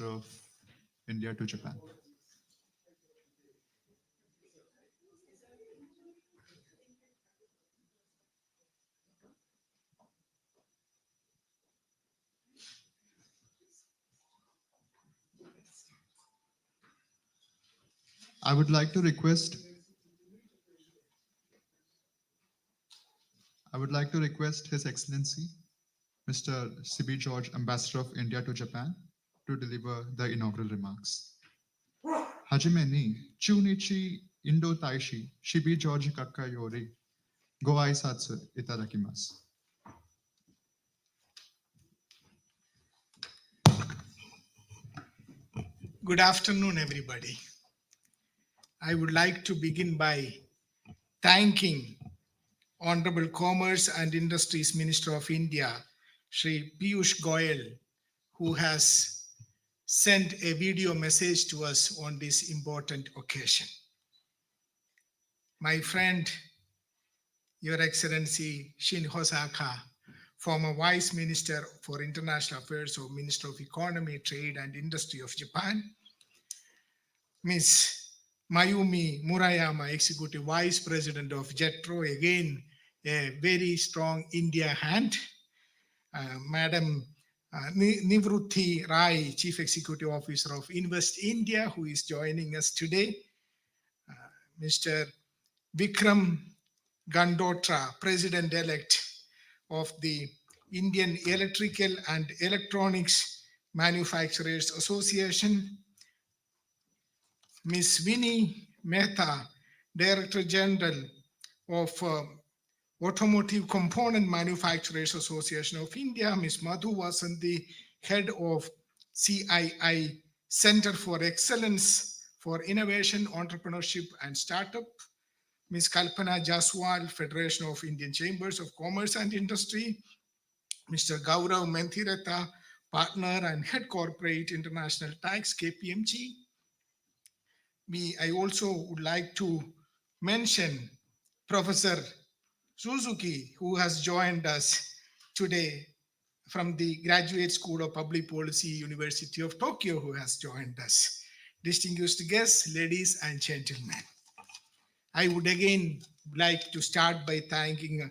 Ambassador of India to Japan. I would like to request His Excellency, Mr. CB George, Ambassador of India to Japan, to deliver the inaugural remarks. Hajime ni chunichi Indo Taishi Shibi George Kakayori go aisatsu itadakimasu. Good afternoon, everybody. I would like to begin by thanking Honorable Commerce and Industries Minister of India, Shri Piyush Goyal, who has sent a video message to us on this important occasion. My friend, Your Excellency Shin Hosaka, former Vice Minister for International Affairs or Minister of Economy, Trade and Industry of Japan, Ms. Mayumi Murayama, Executive Vice President of JETRO, again, a very strong India hand. Madam Nivruti Rai, Chief Executive Officer of Invest India, who is joining us today. Mr. Vikram Gandotra, President-elect of the Indian Electrical and Electronics Manufacturers Association. Ms. Vinnie Mehta, Director General of Automotive Component Manufacturers Association of India. Ms. Madhu Vasanthi, Head of CII, Center for Excellence for Innovation, Entrepreneurship and Startup. Ms. Kalpana Jaswal, Federation of Indian Chambers of Commerce and Industry. Mr. Gaurav Menthirata, Partner and Head Corporate International Tax, KPMG. I also would like to mention Professor Suzuki, who has joined us today from the Graduate School of Public Policy, University of Tokyo, who has joined us. Distinguished guests, ladies and gentlemen, I would again like to start by thanking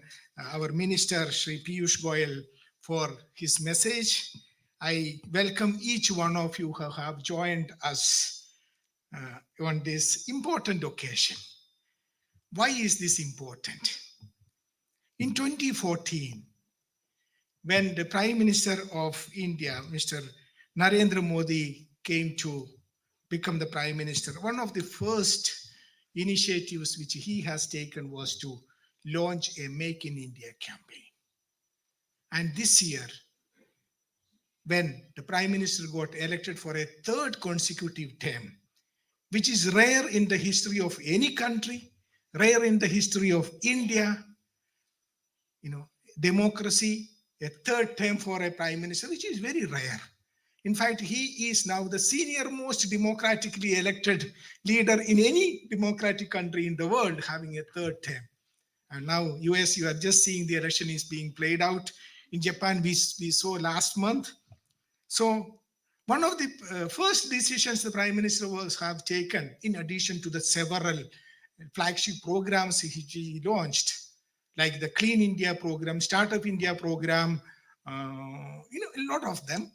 our Minister, Shri Piyush Goyal, for his message. I welcome each one of you who have joined us on this important occasion. Why is this important? In 2014, when the Prime Minister of India, Mr. Narendra Modi, came to become the Prime Minister, one of the first initiatives which he has taken was to launch a Make in India campaign. And this year, when the Prime Minister got elected for a third consecutive term, which is rare in the history of any country, rare in the history of India, democracy, a third term for a prime minister, which is very rare. In fact, he is now the senior most democratically elected leader in any democratic country in the world, having a third term. And now US, you are just seeing the election is being played out. In Japan, we saw last month. So one of the first decisions the Prime Minister have taken, in addition to the several flagship programs he launched, like the Clean India program, Startup India program, a lot of them,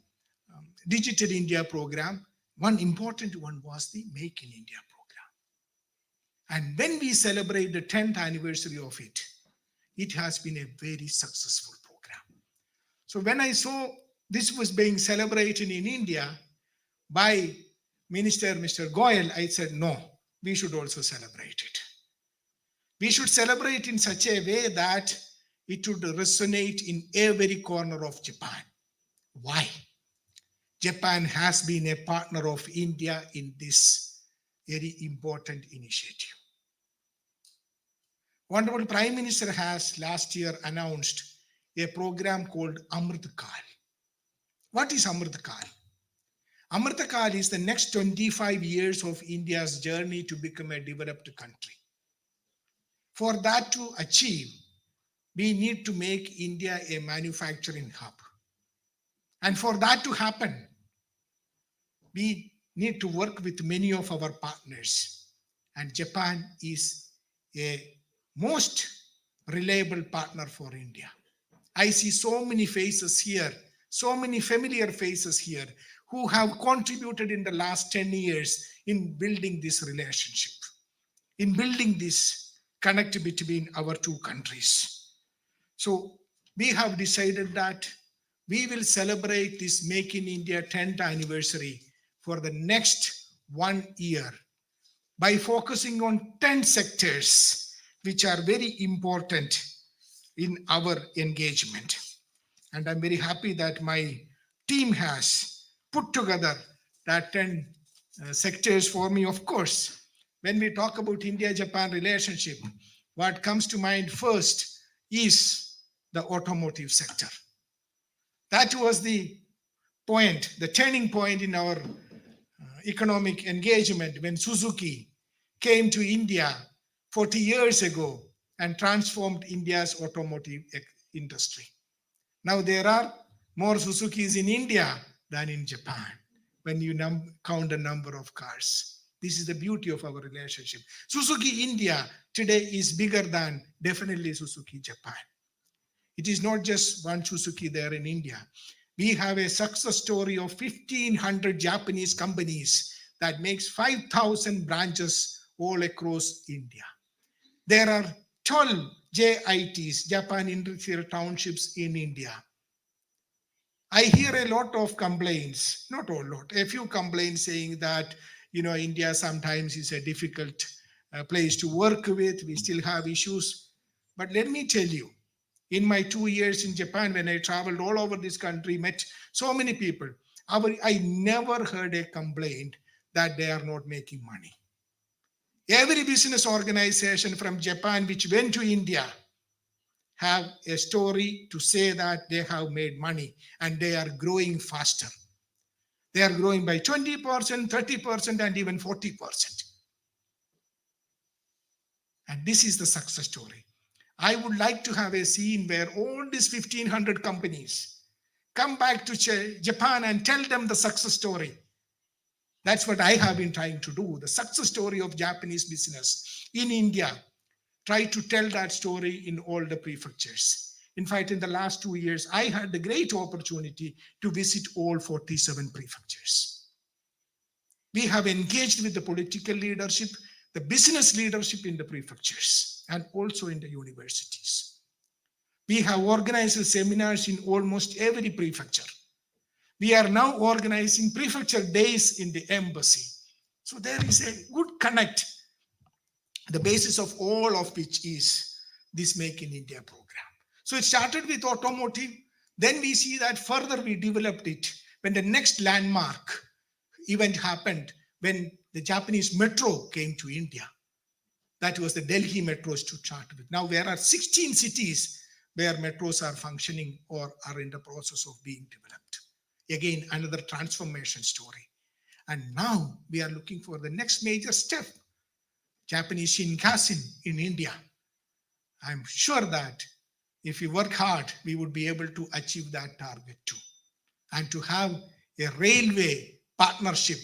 Digital India program. One important one was the Make in India program. And when we celebrate the 10th anniversary of it, it has been a very successful program. So when I saw this was being celebrated in India by Minister Mr. Goyal, I said, no, we should also celebrate it. We should celebrate in such a way that it would resonate in every corner of Japan. Why? Japan has been a partner of India in this very important initiative. Honorable Prime Minister has last year announced a program called Amrit Kal. What is Amrit Kal? Amrit Kal is the next 25 years of India's journey to become a developed country. For that to achieve, we need to make India a manufacturing hub. And for that to happen, we need to work with many of our partners, and Japan is a most reliable partner for India. I see so many faces here, so many familiar faces here who have contributed in the last 10 years in building this relationship, in building this connect between our two countries. So we have decided that we will celebrate this Make in India 10th anniversary for the next 1 year by focusing on 10 sectors which are very important in our engagement. And I'm very happy that my team has put together that 10 sectors for me. Of course, when we talk about India-Japan relationship, what comes to mind first is the automotive sector. That was the point, the turning point in our economic engagement when Suzuki came to India 40 years ago and transformed India's automotive industry. Now there are more Suzukis in India than in Japan when you count the number of cars. This is the beauty of our relationship. Suzuki India today is bigger than definitely Suzuki Japan. It is not just one Suzuki there in India. We have a success story of 1,500 Japanese companies that makes 5,000 branches all across India. There are 12 JITs, Japan Industrial Townships in India. I hear a lot of complaints, not a lot, a few complaints saying that, India sometimes is a difficult place to work with. We still have issues. But let me tell you, in my 2 years in Japan, when I traveled all over this country, met so many people, I never heard a complaint that they are not making money. Every business organization from Japan which went to India have a story to say that they have made money and they are growing faster. They are growing by 20%, 30%, and even 40%. And this is the success story. I would like to have a scene where all these 1,500 companies come back to Japan and tell them the success story. That's what I have been trying to do. The success story of Japanese business in India. Try to tell that story in all the prefectures. In fact, in the last 2 years, I had the great opportunity to visit all 47 prefectures. We have engaged with the political leadership, the business leadership in the prefectures, and also in the universities. We have organized seminars in almost every prefecture. We are now organizing prefecture days in the embassy. So there is a good connect, the basis of all of which is this Make in India program. So it started with automotive. Then we see that further we developed it when the next landmark event happened when the Japanese metro came to India. That was the Delhi metros to start with. Now there are 16 cities where metros are functioning or are in the process of being developed. Again, another transformation story. And now we are looking for the next major step, Japanese Shinkansen in India. I'm sure that if we work hard, we would be able to achieve that target too. And to have a railway partnership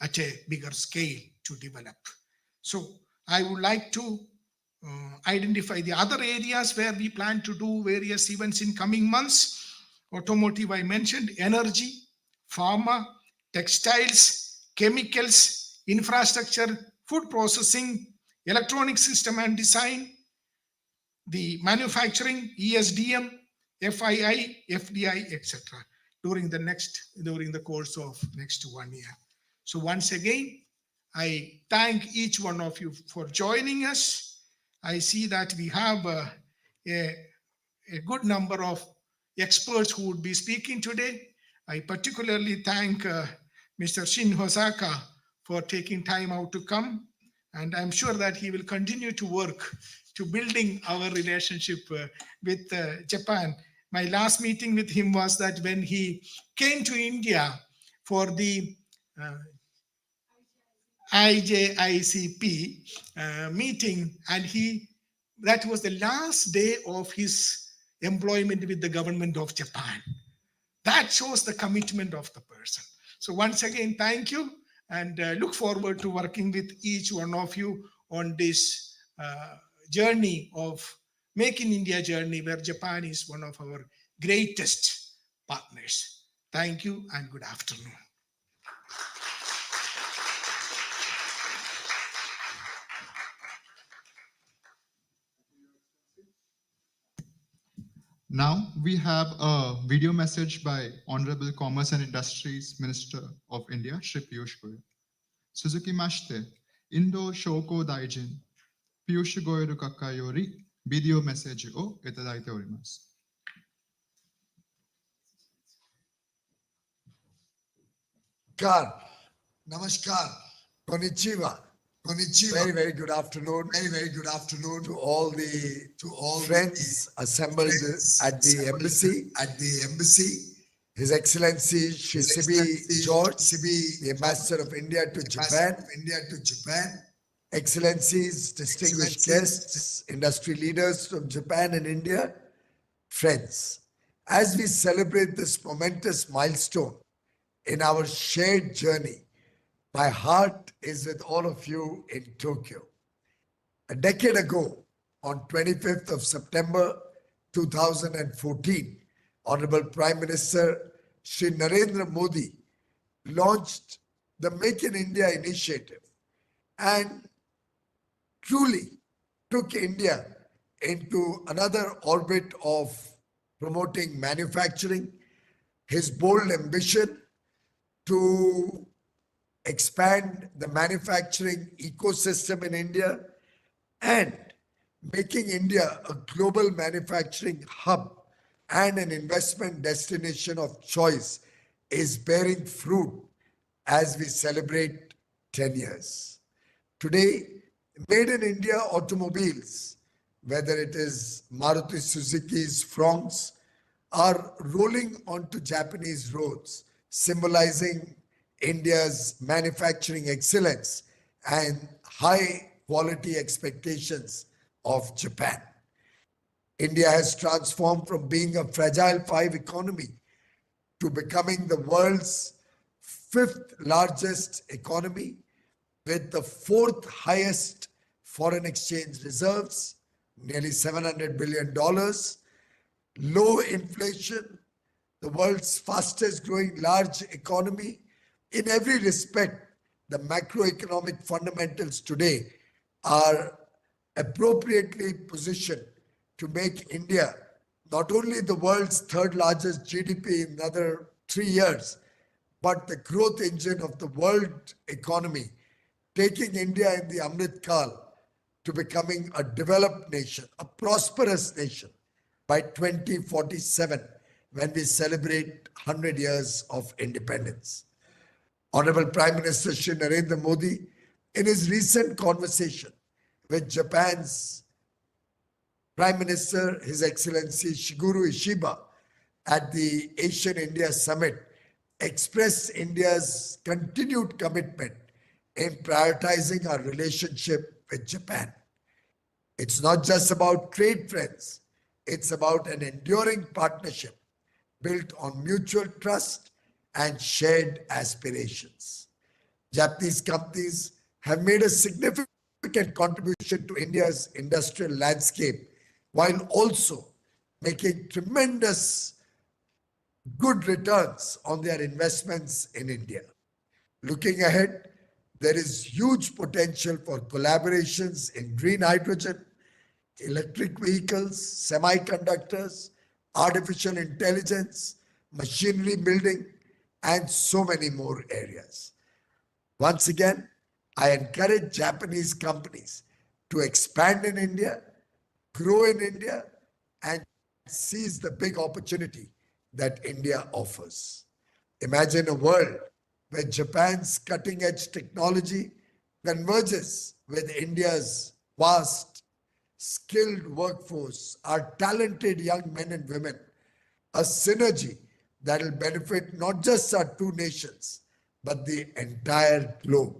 at a bigger scale to develop. So I would like to identify the other areas where we plan to do various events in coming months. Automotive, I mentioned, energy, pharma, textiles, chemicals, infrastructure, food processing, electronic system and design, the manufacturing, ESDM, FII, FDI, etc. during the course of next 1 year. So once again, I thank each one of you for joining us. I see that we have a good number of experts who would be speaking today. I particularly thank Mr. Shin Hosaka for taking time out to come. And I'm sure that he will continue to work to building our relationship with Japan. My last meeting with him was that when he came to India for the IJICP meeting, and that was the last day of his employment with the government of Japan. That shows the commitment of the person. So once again, thank you, and look forward to working with each one of you on this journey of Make in India journey, where Japan is one of our greatest partners. Thank you and good afternoon. Now we have a video message by Honorable Commerce and Industries Minister of India, Shri Piyush Goyal. Suzuki Mashite, Indo Shoko Daijin, Piyush Goyal Kakayori, video message o itadaite orimasu. Namaskar, konnichiwa, Very, very good afternoon. Very good afternoon to all friends assembled at the embassy. His Excellency Shri Sibi George, the Ambassador of India to Japan. Excellencies, distinguished guests, industry leaders from Japan and India, friends. As we celebrate this momentous milestone in our shared journey, my heart is with all of you in Tokyo. A decade ago, on 25th of September 2014, Honorable Prime Minister Shri Narendra Modi launched the Make in India initiative and truly took India into another orbit of promoting manufacturing. His bold ambition to expand the manufacturing ecosystem in India and making India a global manufacturing hub and an investment destination of choice is bearing fruit as we celebrate 10 years. Today, made in India automobiles, whether it is Maruti Suzuki's Fronx, are rolling onto Japanese roads, symbolizing India's manufacturing excellence and high quality expectations of Japan. India has transformed from being a fragile five economy to becoming the world's fifth largest economy with the fourth highest foreign exchange reserves, nearly $700 billion, low inflation, the world's fastest growing large economy. In every respect, the macroeconomic fundamentals today are appropriately positioned to make India not only the world's third largest GDP in another 3 years, but the growth engine of the world economy, taking India in the Amrit Kal to becoming a developed nation, a prosperous nation by 2047, when we celebrate 100 years of independence. Honorable Prime Minister Shri Narendra Modi, in his recent conversation with Japan's Prime Minister, His Excellency Shigeru Ishiba, at the Asian India Summit, expressed India's continued commitment in prioritizing our relationship with Japan. It's not just about trade, friends. It's about an enduring partnership built on mutual trust and shared aspirations. Japanese companies have made a significant contribution to India's industrial landscape while also making tremendous good returns on their investments in India. Looking ahead, there is huge potential for collaborations in green hydrogen, electric vehicles, semiconductors, artificial intelligence, machinery building, and so many more areas. Once again, I encourage Japanese companies to expand in India, grow in India, and seize the big opportunity that India offers. Imagine a world where Japan's cutting-edge technology converges with India's vast, skilled workforce, our talented young men and women, a synergy that will benefit not just our two nations, but the entire globe.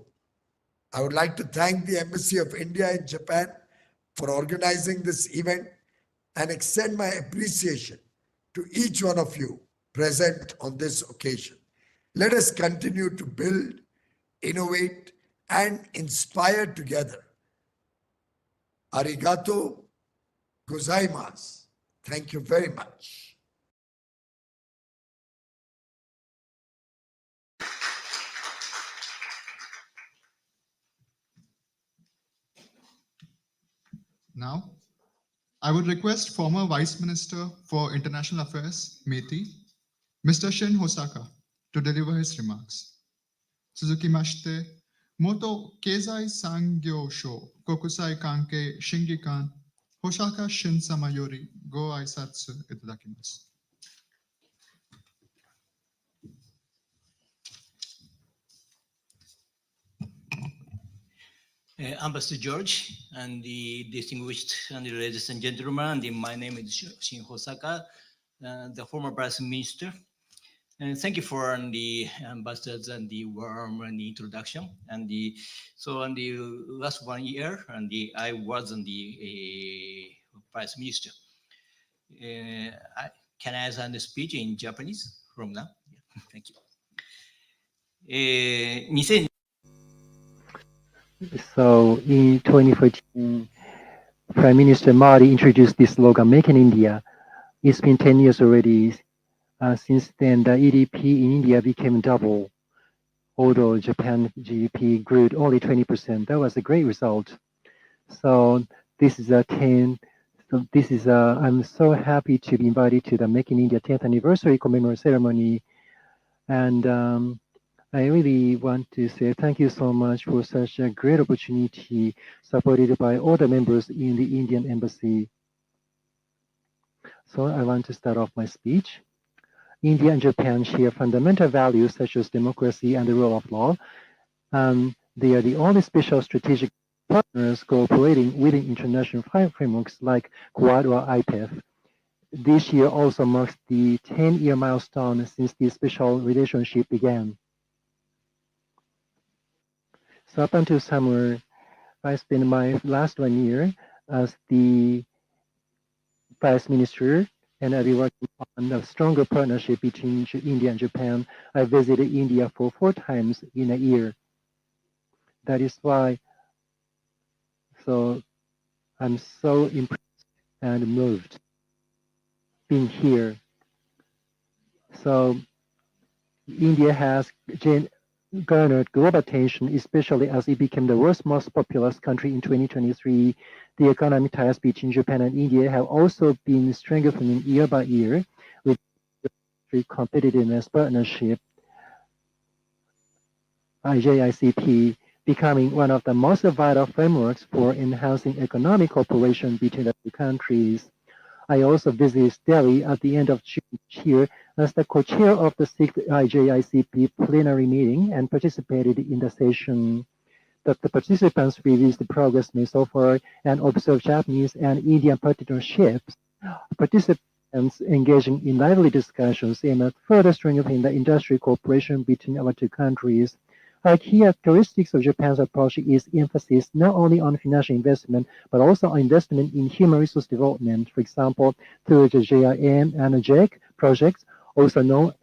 I would like to thank the Embassy of India in Japan for organizing this event and extend my appreciation to each one of you present on this occasion. Let us continue to build, innovate, and inspire together. Arigato gozaimasu. Thank you very much. Now, I would request former Vice Minister for International Affairs, METI, Mr. Shin Hosaka, to deliver his remarks. Suzukimashite, Moto Keizai Sangyo Sho Kokusai Kanke Shingikan Hosaka Shin Sama yori go aisatsu itadakimasu. Ambassador George and the distinguished and the ladies and gentlemen, my name is Shin Hosaka, the former Vice Minister. And thank you for the ambassadors and the warm and the introduction. And so in the last 1 year, I was the Vice Minister. Can I send the speech in Japanese from now? Yeah, thank you. 2000 So in 2014, Prime Minister Modi introduced this slogan, Make in India. It's been 10 years already. Since then, the EDP in India became double, although Japan GDP grew only 20%. That was a great result. So this is I'm so happy to be invited to the Make in India 10th anniversary commemoration ceremony. And I really want to say thank you so much for such a great opportunity supported by all the members in the Indian Embassy. So I want to start off my speech. India and Japan share fundamental values such as democracy and the rule of law. They are the only special strategic partners cooperating within international frameworks like Quad or IPEF. This year also marks the 10-year milestone since the special relationship began. So up until summer, I spent my last 1 year as the Vice Minister, and I'll be working on a stronger partnership between India and Japan. I visited India for 4 times in a year. That is why, so I'm so impressed and moved being here. So India has garnered global attention, especially as it became the world's most populous country in 2023. The economic ties between Japan and India have also been strengthening year by year with competitiveness partnership, IJICP, becoming one of the most vital frameworks for enhancing economic cooperation between the two countries. I also visited Delhi at the end of June here as the co-chair of the 6th IJICP plenary meeting and participated in the session. The participants reviewed the progress made so far and observed Japanese and Indian partnerships. Participants engaging in lively discussions aim at further strengthening the industry cooperation between our two countries. A key characteristics of Japan's approach is emphasis not only on financial investment, but also on investment in human resource development. For example, through the JIM and JEC projects, also known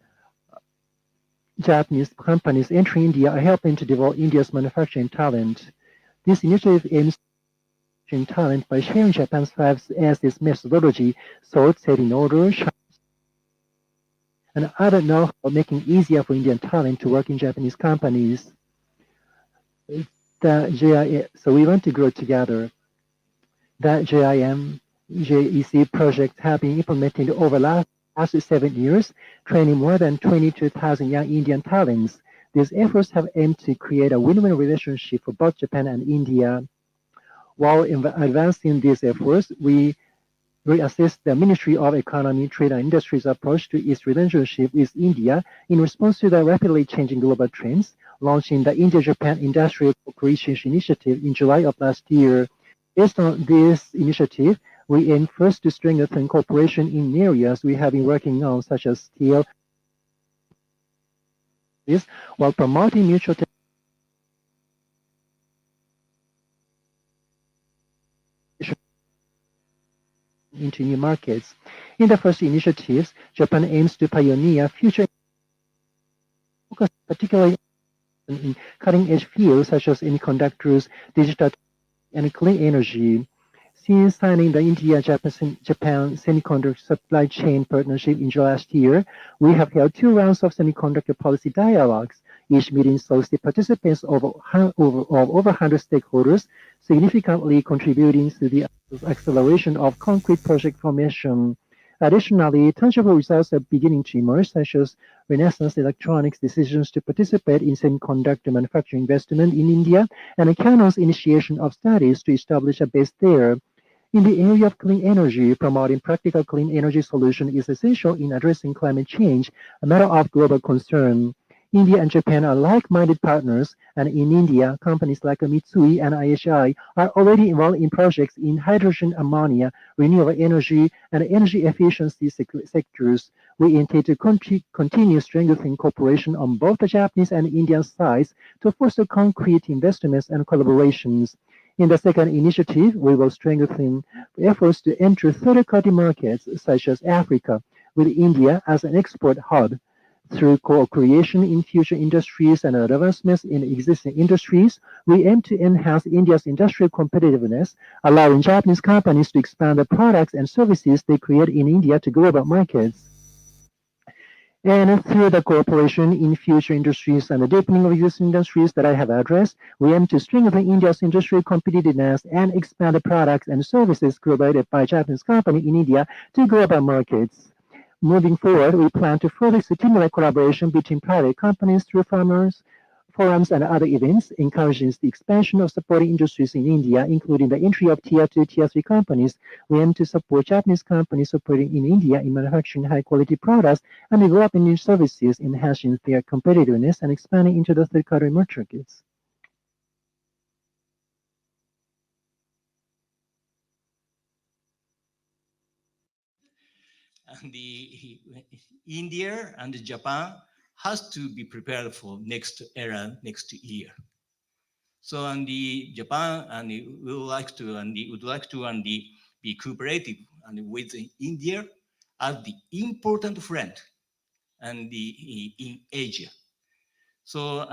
Japanese companies entering India are helping to develop India's manufacturing talent. This initiative aims to talent by sharing Japan's 5S methodology, sort, setting order, and other know-how, making it easier for Indian talent to work in Japanese companies. So we want to grow together. The JIM, JEC projects have been implemented over last 7 years, training more than 22,000 young Indian talents. These efforts have aimed to create a win-win relationship for both Japan and India. While advancing these efforts, we reassess the Ministry of Economy, Trade and Industry's approach to its relationship with India in response to the rapidly changing global trends, launching the India-Japan Industrial Cooperation Initiative in July of last year. Based on this initiative, we aim first to strengthen cooperation in areas we have been working on, such as steel, while promoting mutual into new markets. In the first initiatives, Japan aims to pioneer future focus particularly in cutting-edge fields such as semiconductors, digital, and clean energy. Since signing the India-Japan Semiconductor Supply Chain Partnership in July last year, we have held 2 rounds of semiconductor policy dialogues. Each meeting saw the participants of over 100 stakeholders, significantly contributing to the acceleration of concrete project formation. Additionally, tangible results are beginning to emerge, such as Renaissance Electronics' decisions to participate in semiconductor manufacturing investment in India and Canon's initiation of studies to establish a base there. In the area of clean energy, promoting practical clean energy solutions is essential in addressing climate change, a matter of global concern. India and Japan are like-minded partners, and in India, companies like Mitsui and IHI are already involved in projects in hydrogen, ammonia, renewable energy, and energy efficiency sectors. We intend to continue strengthening cooperation on both the Japanese and Indian sides to foster concrete investments and collaborations. In the second initiative, we will strengthen efforts to enter third-party markets such as Africa, with India as an export hub. Through co-creation in future industries and advancements in existing industries, we aim to enhance India's industrial competitiveness, allowing Japanese companies to expand the products and services they create in India to global markets. And through the cooperation in future industries and the deepening of existing industries that I have addressed, we aim to strengthen India's industrial competitiveness and expand the products and services provided by Japanese companies in India to global markets. Moving forward, we plan to further stimulate collaboration between private companies through forums and other events, encouraging the expansion of supporting industries in India, including the entry of Tier 2, Tier 3 companies. We aim to support Japanese companies operating in India in manufacturing high-quality products and developing new services, enhancing their competitiveness and expanding into the third-country markets. And India and Japan has to be prepared for next era, next year. So Japan we would like to be cooperative with India as the important friend in Asia. So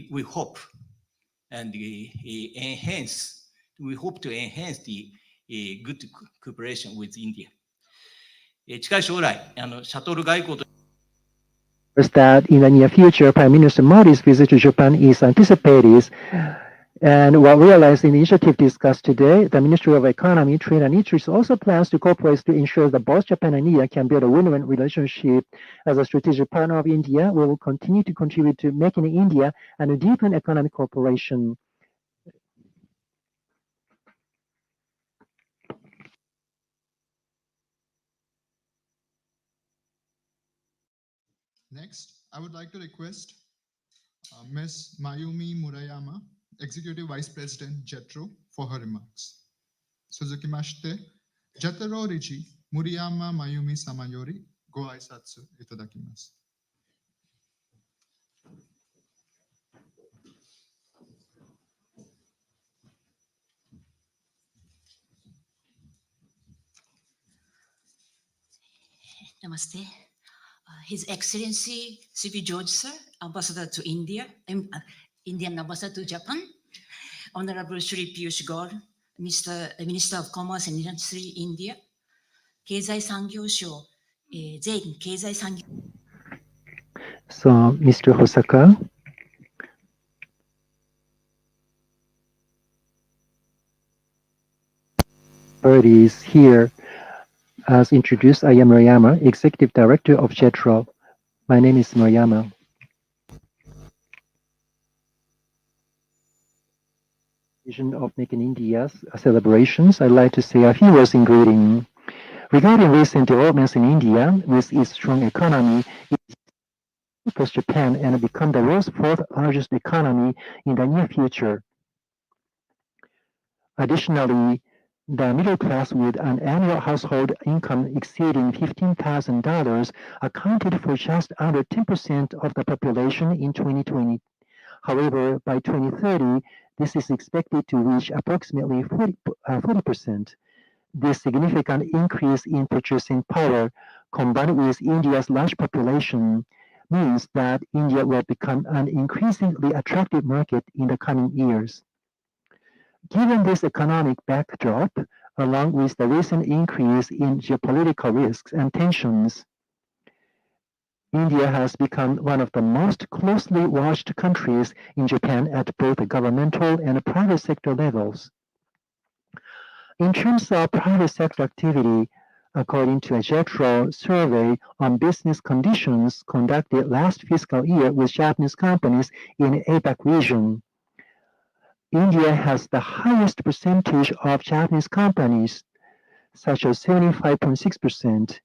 we hope to enhance the good cooperation with India. 近い将来、シャトル外交と that in the near future, Prime Minister Modi's visit to Japan is anticipated. And while realizing the initiative discussed today, the Ministry of Economy, Trade and Industry also plans to cooperate to ensure that both Japan and India can build a win-win relationship. As a strategic partner of India, we will continue to contribute to making India and deepen economic cooperation. Next, I would like to request Ms. Mayumi Murayama, Executive Vice President, JETRO, for her remarks. Suzukimashite, JETRO Riji Murayama Mayumi Samayori, go aisatsu itadakimasu. Namaste. His Excellency C.P. George, Sir, Ambassador to India, Indian Ambassador to Japan, Honorable Shri Piyush Goyal, Minister of Commerce and Industry, India, Keizai Sangyo Sho, Zen Keizai Sangyo. So, Mr. Hosaka, is here. As introduced, I am Murayama, Executive Director of JETRO. My name is Murayama. Vision of Make in India's celebrations, I'd like to say a few words in greeting. Regarding recent developments in India, with its strong economy, it surpass Japan and become the world's fourth largest economy in the near future. Additionally, the middle class with an annual household income exceeding $15,000 accounted for just under 10% of the population in 2020. However, by 2030, this is expected to reach approximately 40%. This significant increase in purchasing power, combined with India's large population, means that India will become an increasingly attractive market in the coming years. Given this economic backdrop, along with the recent increase in geopolitical risks and tensions, India has become one of the most closely watched countries in Japan at both the governmental and private sector levels. In terms of private sector activity, according to a JETRO survey on business conditions conducted last fiscal year with Japanese companies in the APAC region, India has the highest percentage of Japanese companies, such as 75.6%,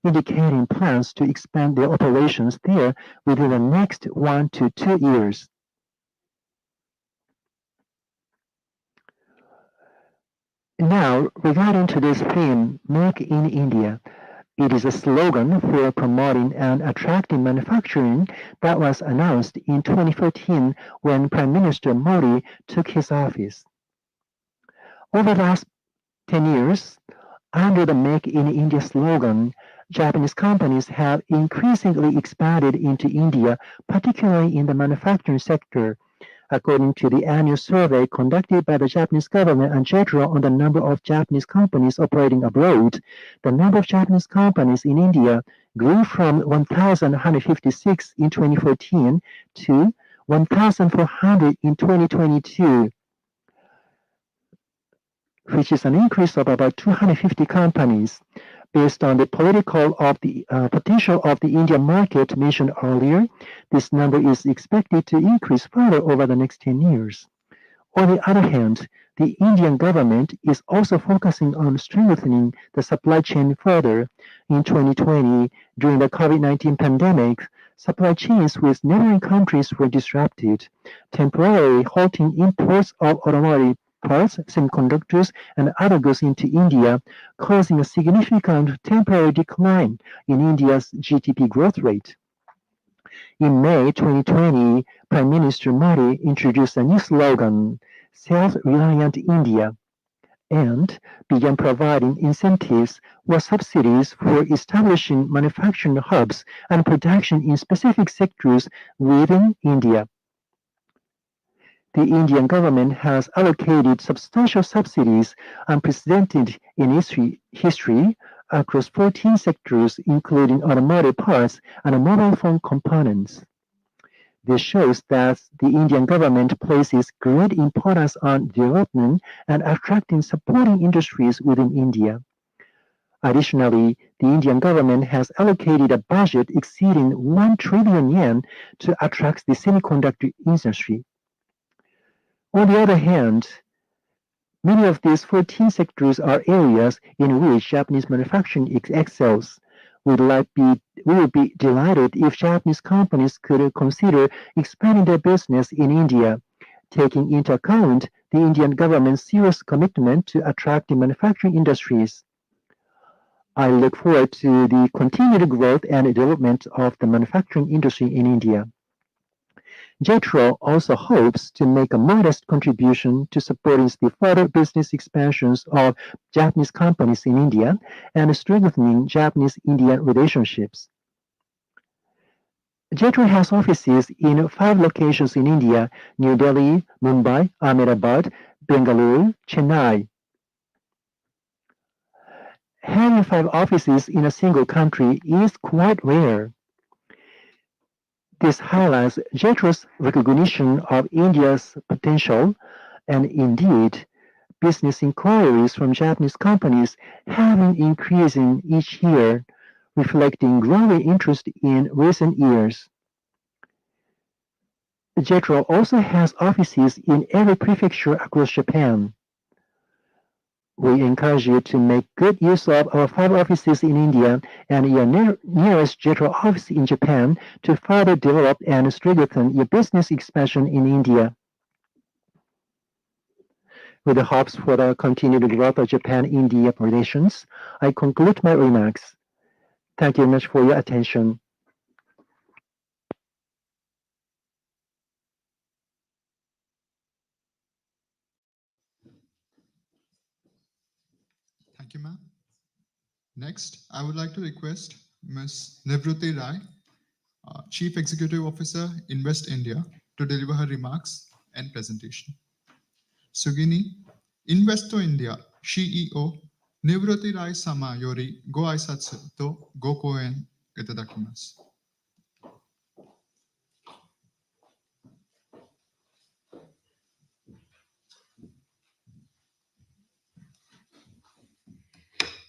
indicating plans to expand their operations there within the next 1 to 2 years. Now, regarding today's theme, Make in India, it is a slogan for promoting and attracting manufacturing that was announced in 2014 when Prime Minister Modi took his office. Over the last 10 years, under the Make in India slogan, Japanese companies have increasingly expanded into India, particularly in the manufacturing sector. According to the annual survey conducted by the Japanese government and JETRO on the number of Japanese companies operating abroad, the number of Japanese companies in India grew from 1,156 in 2014 to 1,400 in 2022, which is an increase of about 250 companies. Based on the potential of the Indian market mentioned earlier, this number is expected to increase further over the next 10 years. On the other hand, the Indian government is also focusing on strengthening the supply chain further. In 2020, during the COVID-19 pandemic, supply chains with neighboring countries were disrupted, temporarily halting imports of automotive parts, semiconductors, and other goods into India, causing a significant temporary decline in India's GDP growth rate. In May 2020, Prime Minister Modi introduced a new slogan, Self-Reliant India, and began providing incentives or subsidies for establishing manufacturing hubs and production in specific sectors within India. The Indian government has allocated substantial subsidies unprecedented in history across 14 sectors, including automotive parts and mobile phone components. This shows that the Indian government places great importance on development and attracting supporting industries within India. Additionally, the Indian government has allocated a budget exceeding 1 trillion yen to attract the semiconductor industry. On the other hand, many of these 14 sectors are areas in which Japanese manufacturing excels. We would be delighted if Japanese companies could consider expanding their business in India, taking into account the Indian government's serious commitment to attract the manufacturing industries. I look forward to the continued growth and development of the manufacturing industry in India. JETRO also hopes to make a modest contribution to supporting the further business expansions of Japanese companies in India and strengthening Japanese-Indian relationships. JETRO has offices in 5 locations in India: New Delhi, Mumbai, Ahmedabad, Bengaluru, Chennai. Having 5 offices in a single country is quite rare. This highlights JETRO's recognition of India's potential, and indeed, business inquiries from Japanese companies have been increasing each year, reflecting growing interest in recent years. JETRO also has offices in every prefecture across Japan. We encourage you to make good use of our 5 offices in India and your nearest JETRO office in Japan to further develop and strengthen your business expansion in India. With the hopes for the continued growth of Japan-India relations, I conclude my remarks. Thank you very much for your attention. Thank you, ma'am. Next, I would like to request Ms. Nivruti Rai, Chief Executive Officer, Invest India, to deliver her remarks and presentation. Sugini, Investo India CEO, Nivrati Rai Sama Yori Go Aisatsu to Go Koen Itadakimasu.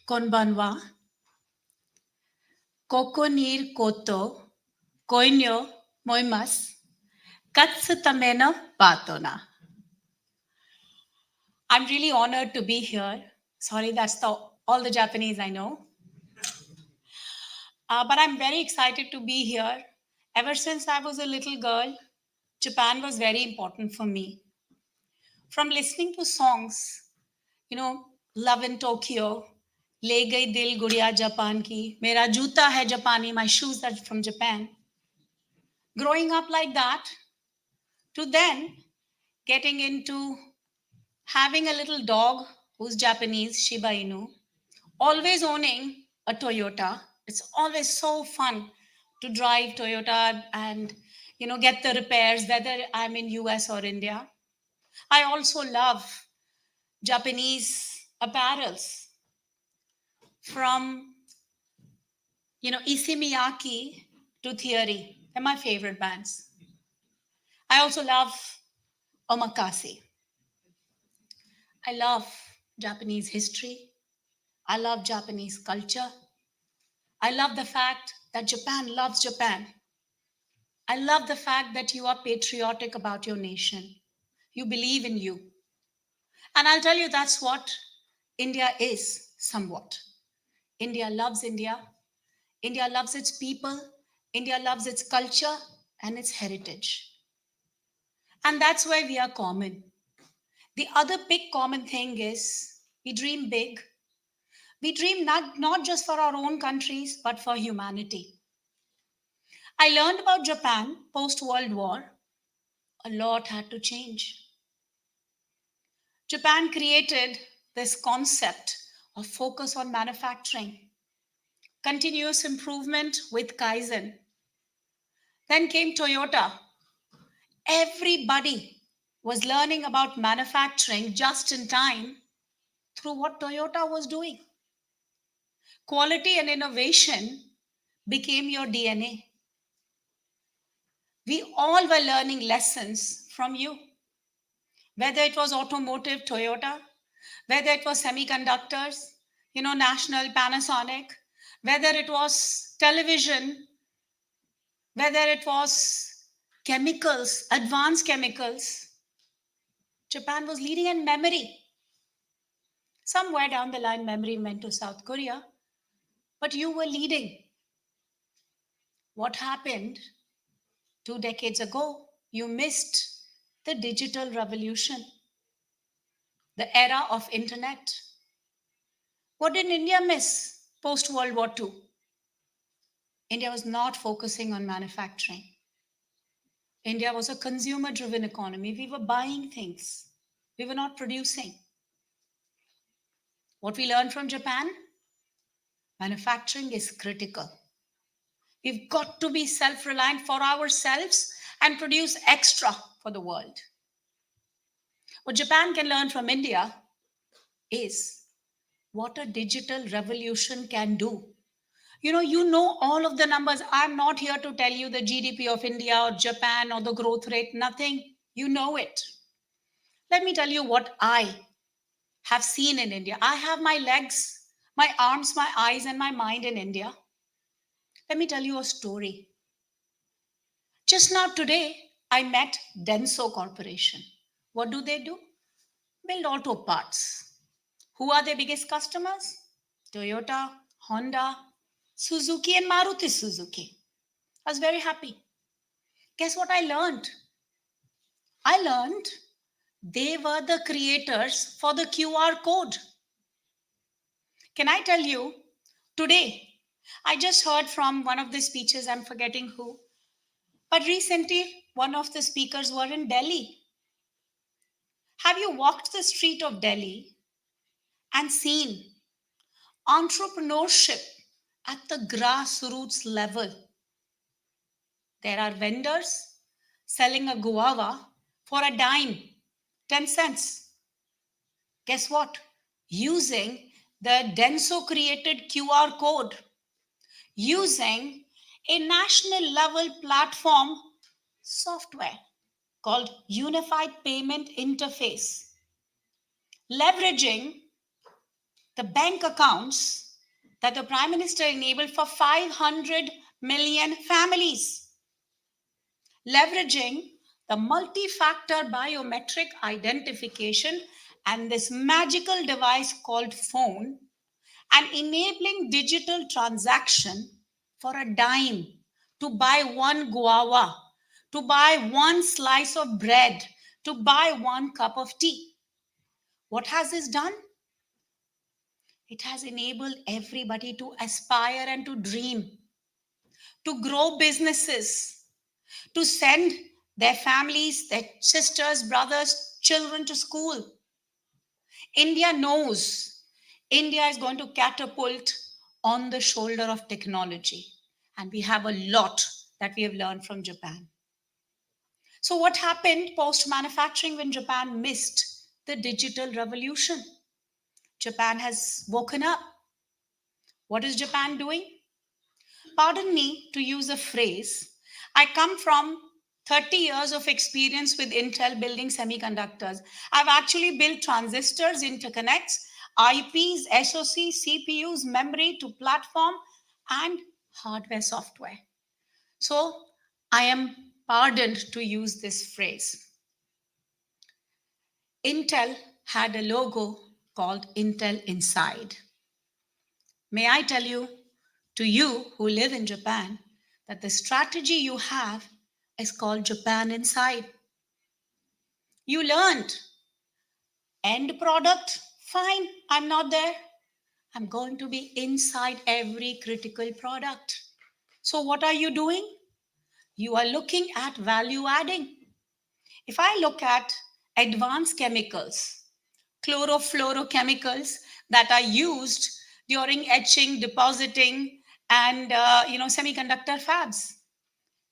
Konbanwa, Kokonir Koto, Koinyo Moimas, Katsutamena Patona. I'm really honored to be here. Sorry, that's all the Japanese I know. But I'm very excited to be here. Ever since I was a little girl, Japan was very important for me. From listening to songs, Love in Tokyo, Le Gai Dil Guriya Japan Ki, Mera Juta Hai Japani, my shoes are from Japan. Growing up like that, to then getting into having a little dog who's Japanese, Shiba Inu, always owning a Toyota. It's always so fun to drive Toyota and get the repairs, whether I'm in US or India. I also love Japanese apparels from Issey Miyake to Theory. They're my favorite bands. I also love omakase. I love Japanese history. I love Japanese culture. I love the fact that Japan loves Japan. I love the fact that you are patriotic about your nation. You believe in you. And I'll tell you that's what India is somewhat. India loves India. India loves its people. India loves its culture and its heritage. And that's why we are common. The other big common thing is we dream big. We dream not just for our own countries, but for humanity. I learned about Japan post-World War. A lot had to change. Japan created this concept of focus on manufacturing, continuous improvement with Kaizen. Then came Toyota. Everybody was learning about manufacturing just in time through what Toyota was doing. Quality and innovation became your DNA. We all were learning lessons from you. Whether it was automotive, Toyota, whether it was semiconductors, National Panasonic, whether it was television, whether it was chemicals, advanced chemicals, Japan was leading in memory. Somewhere down the line, memory went to South Korea, but you were leading. What happened 2 decades ago? You missed the digital revolution, the era of internet. What did India miss post-World War II? India was not focusing on manufacturing. India was a consumer-driven economy. We were buying things. We were not producing. What we learned from Japan? Manufacturing is critical. We've got to be self-reliant for ourselves and produce extra for the world. What Japan can learn from India is what a digital revolution can do. You know all of the numbers. I'm not here to tell you the GDP of India or Japan or the growth rate, nothing. You know it. Let me tell you what I have seen in India. I have my legs, my arms, my eyes, and my mind in India. Let me tell you a story. Just now today, I met Denso Corporation. What do? Build auto parts. Who are their biggest customers? Toyota, Honda, Suzuki, and Maruti Suzuki. I was very happy. Guess what I learned? I learned they were the creators for the QR code. Can I tell you, today, I just heard from one of the speeches, I'm forgetting who, but recently one of the speakers were in Delhi. Have you walked the street of Delhi and seen entrepreneurship at the grassroots level? There are vendors selling a guava for a dime, 10 cents. Guess what? Using the Denso created QR code, using a national level platform software called Unified Payment Interface, leveraging the bank accounts that the Prime Minister enabled for 500 million families, leveraging the multi-factor biometric identification and this magical device called phone, and enabling digital transaction for a dime, to buy one guava, to buy one slice of bread, to buy one cup of tea. What has this done? It has enabled everybody to aspire and to dream, to grow businesses, to send their families, their sisters, brothers, children to school. India knows India is going to catapult on the shoulder of technology. And we have a lot that we have learned from Japan. So what happened post-manufacturing when Japan missed the digital revolution? Japan has woken up. What is Japan doing? Pardon me to use a phrase. I come from 30 years of experience with Intel building semiconductors. I've actually built transistors, interconnects, IPs, SoCs, CPUs, memory to platform, and hardware software. So I am pardoned to use this phrase. Intel had a logo called Intel Inside. May I tell you, to you who live in Japan, that the strategy you have is called Japan Inside. You learned end product, fine, I'm not there. I'm going to be inside every critical product. So what are you doing? You are looking at value adding. If I look at advanced chemicals, chlorofluorochemicals that are used during etching, depositing, and semiconductor fabs,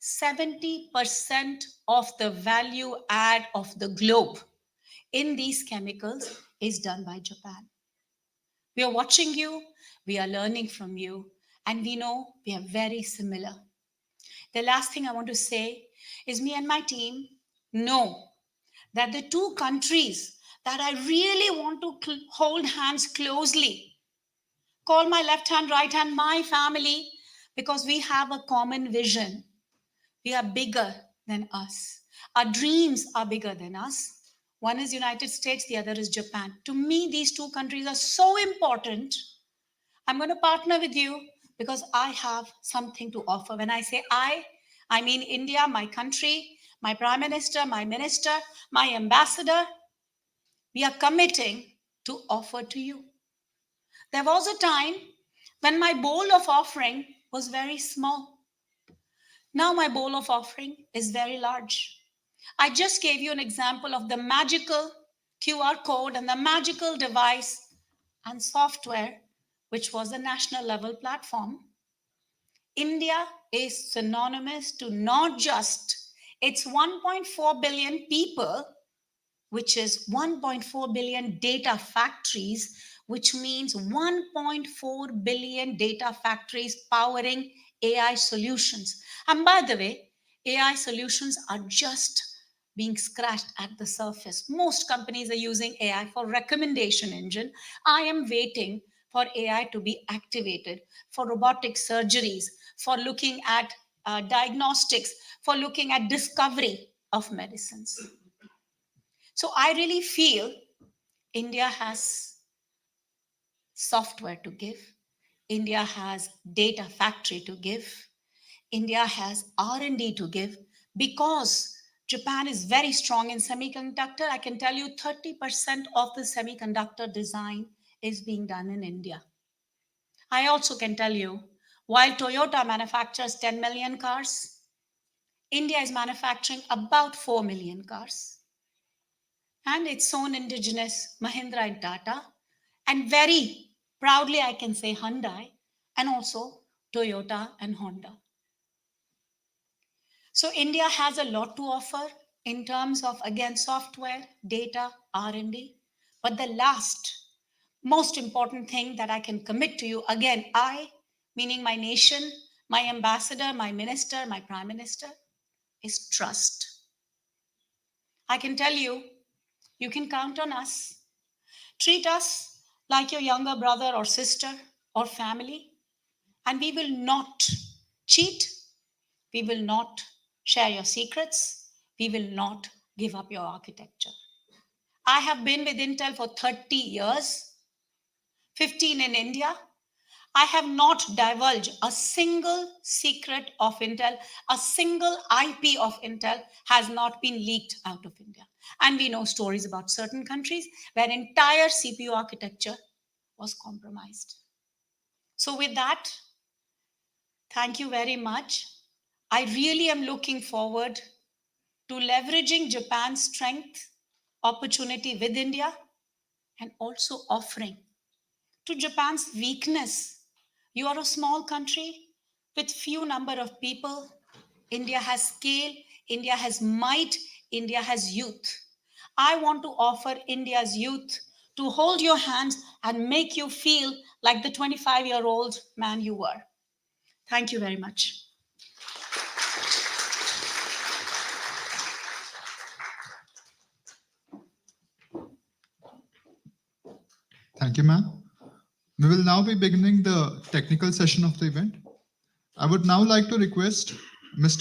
70% of the value add of the globe in these chemicals is done by Japan. We are watching you, we are learning from you, and we know we are very similar. The last thing I want to say is me and my team know that the two countries that I really want to hold hands closely, call my left hand, right hand, my family, because we have a common vision. We are bigger than us. Our dreams are bigger than us. One is United States, the other is Japan. To me, these two countries are so important. I'm going to partner with you because I have something to offer. When I say I mean India, my country, my prime minister, my minister, my ambassador. We are committing to offer to you. There was a time when my bowl of offering was very small. Now my bowl of offering is very large. I just gave you an example of the magical QR code and the magical device and software, which was a national level platform. India is synonymous to not just its 1.4 billion people, which is 1.4 billion data factories, which means 1.4 billion data factories powering AI solutions. And by the way, AI solutions are just being scratched at the surface. Most companies are using AI for recommendation engine. I am waiting for AI to be activated for robotic surgeries, for looking at diagnostics, for looking at discovery of medicines. So I really feel India has software to give. India has data factory to give. India has R&D to give, because Japan is very strong in semiconductor. I can tell you 30% of the semiconductor design is being done in India. I also can tell you, while Toyota manufactures 10 million cars, India is manufacturing about 4 million cars. And its own indigenous Mahindra and Tata, and very proudly I can say Hyundai, and also Toyota and Honda. So India has a lot to offer in terms of, again, software, data, R&D. But the last, most important thing that I can commit to you, again, I, meaning my nation, my ambassador, my minister, my prime minister, is trust. I can tell you, you can count on us. Treat us like your younger brother or sister or family, and we will not cheat. We will not share your secrets. We will not give up your architecture. I have been with Intel for 30 years, 15 in India. I have not divulged a single secret of Intel, a single IP of Intel has not been leaked out of India. And we know stories about certain countries where entire CPU architecture was compromised. So with that, thank you very much. I really am looking forward to leveraging Japan's strength, opportunity with India, and also offering to Japan's weakness. You are a small country with few number of people. India has scale, India has might, India has youth. I want to offer India's youth to hold your hands and make you feel like the 25-year-old man you were. Thank you very much. Thank you, ma'am. We will now be beginning the technical session of the event. I would now like to request Ms.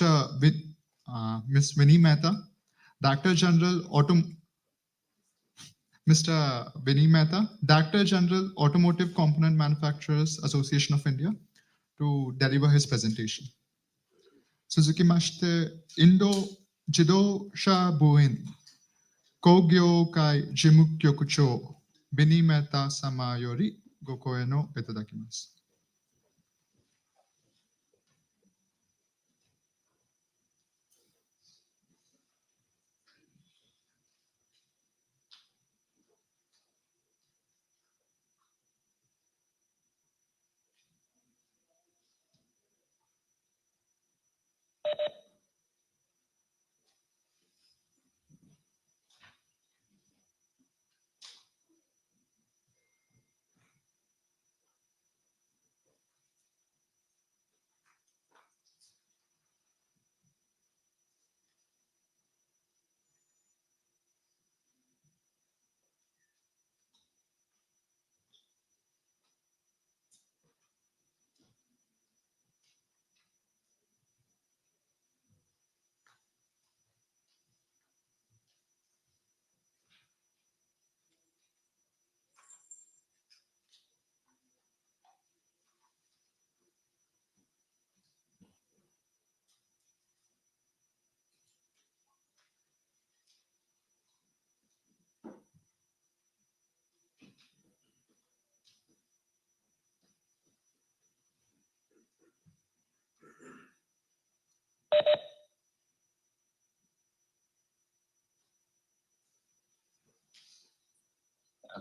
Vinny Mehta, Director General Mr. Vinny Mehta, Director General Automotive Component Manufacturers Association of India, to deliver his presentation. Suzuki Mashite Indo Jido Shabuin Kogyo Kai Jimukyokucho Vinny Mehta Sama Yori Gokoe no Itadakimasu.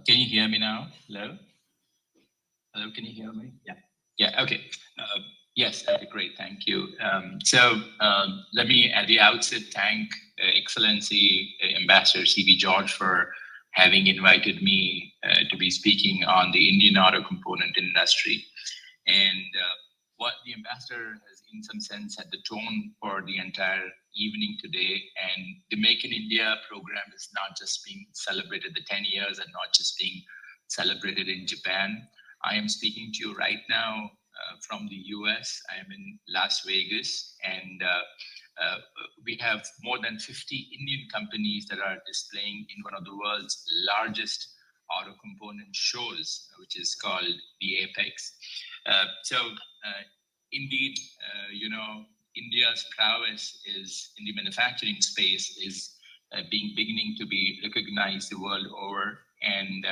Can you hear me now? Hello? Hello, can you hear me? Yeah. Yeah, okay. Yes, okay, great, thank you. Let me at the outset thank Excellency Ambassador C.B. George for having invited me to be speaking on the Indian auto component industry. And what the ambassador has in some sense set the tone for the entire evening today. And the Make in India program is not just being celebrated, the 10 years and not just being celebrated in Japan. I am speaking to you right now from the US. I am in Las Vegas, and we have more than 50 Indian companies that are displaying in one of the world's largest auto component shows, which is called the Apex. Indeed, India's prowess is in the manufacturing space is beginning to be recognized the world over. And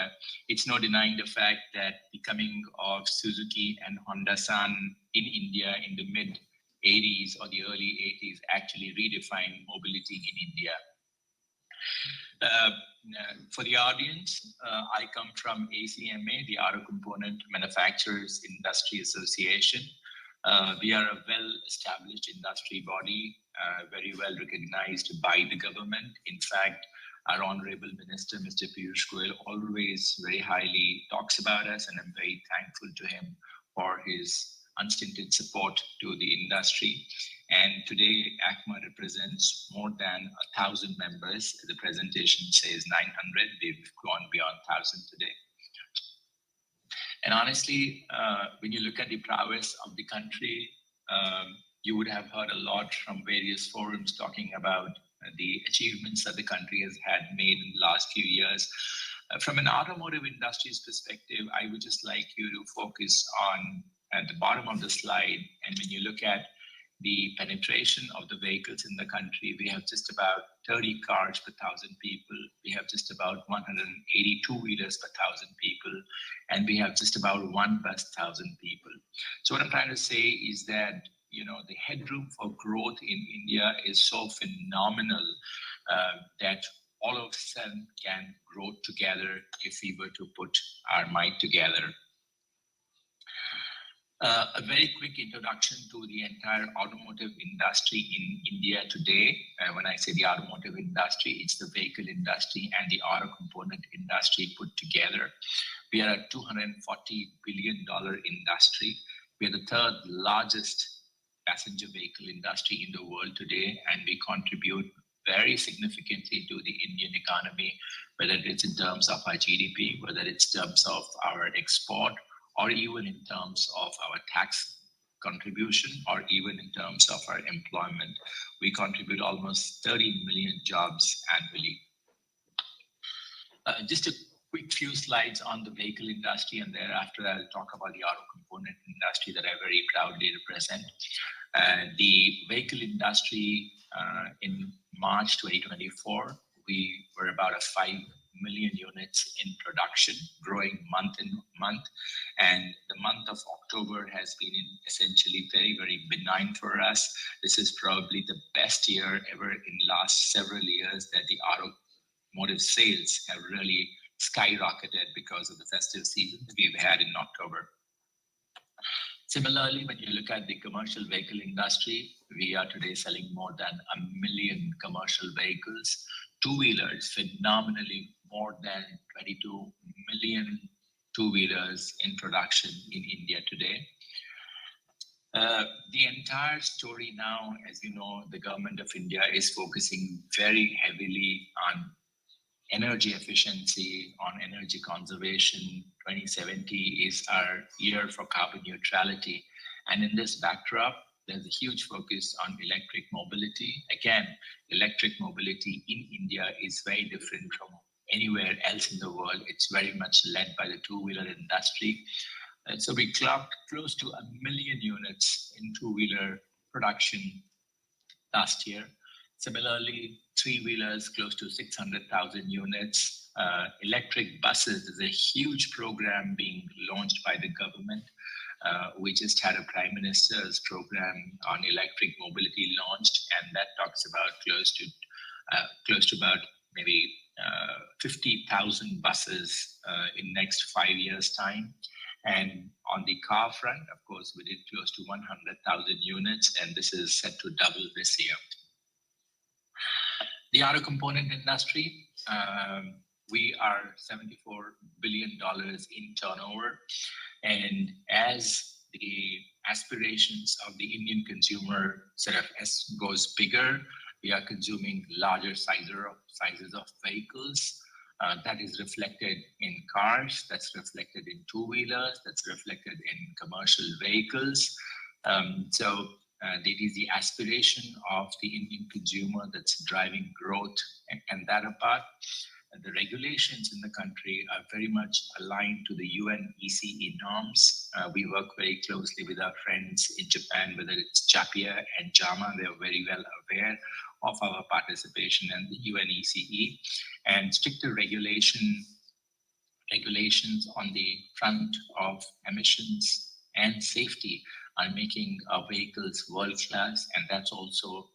it's no denying the fact that the coming of Suzuki and Honda-san in India in the mid 80s or the early 80s actually redefined mobility in India. For the audience, I come from ACMA, the Auto Component Manufacturers Industry Association. We are a well-established industry body, very well recognized by the government. In fact, our Honorable Minister, Mr. Piyush Goyal, always very highly talks about us, and I'm very thankful to him for his unstinted support to the industry. And today, ACMA represents more than 1,000 members. The presentation says 900. We've gone beyond 1,000 today. And honestly, when you look at the prowess of the country, you would have heard a lot from various forums talking about the achievements that the country has had made in the last few years. From an automotive industry's perspective, I would just like you to focus on at the bottom of the slide. And when you look at the penetration of the vehicles in the country, we have just about 30 cars per 1,000 people. We have just about 180 two-wheelers per 1,000 people. And we have just about 1 bus 1,000 people. So what I'm trying to say is that, you know, the headroom for growth in India is so phenomenal that all of them can grow together if we were to put our might together. A very quick introduction to the entire automotive industry in India today. When I say the automotive industry, it's the vehicle industry and the auto component industry put together. We are a $240 billion industry. We are the third largest passenger vehicle industry in the world today, and we contribute very significantly to the Indian economy, whether it's in terms of our GDP, whether it's in terms of our export, or even in terms of our tax contribution, or even in terms of our employment. We contribute almost 30 million jobs annually. Just a quick few slides on the vehicle industry, and thereafter I'll talk about the auto component industry that I very proudly represent. The vehicle industry in March 2024, we were about 5 million units in production, growing month in month. And the month of October has been essentially very, very benign for us. This is probably the best year ever in the last several years that the automotive sales have really skyrocketed because of the festive season that we've had in October. Similarly, when you look at the commercial vehicle industry, we are today selling more than 1 million commercial vehicles. Two-wheelers, phenomenally more than 22 million two-wheelers in production in India today. The entire story now, as you know, the government of India is focusing very heavily on energy efficiency, on energy conservation. 2070 is our year for carbon neutrality. And in this backdrop, there's a huge focus on electric mobility. Again, electric mobility in India is very different from anywhere else in the world. It's very much led by the two-wheeler industry. So we clocked close to 1 million units in two-wheeler production last year. Similarly, three-wheelers, close to 600,000 units. Electric buses is a huge program being launched by the government. We just had a Prime Minister's program on electric mobility launched, and that talks about close to about maybe 50,000 buses in next 5 years' time. And on the car front, of course, we did close to 100,000 units, and this is set to double this year. The auto component industry, we are $74 billion in turnover. And as the aspirations of the Indian consumer sort of goes bigger, we are consuming larger sizes of vehicles. That is reflected in cars, that's reflected in two-wheelers, that's reflected in commercial vehicles. So it is the aspiration of the Indian consumer that's driving growth, and that apart, the regulations in the country are very much aligned to the UN ECE norms. We work very closely with our friends in Japan, whether it's JAPIA and JAMA. They are very well aware of our participation in the UN ECE, and stricter regulations on the front of emissions and safety are making our vehicles world-class, and that's also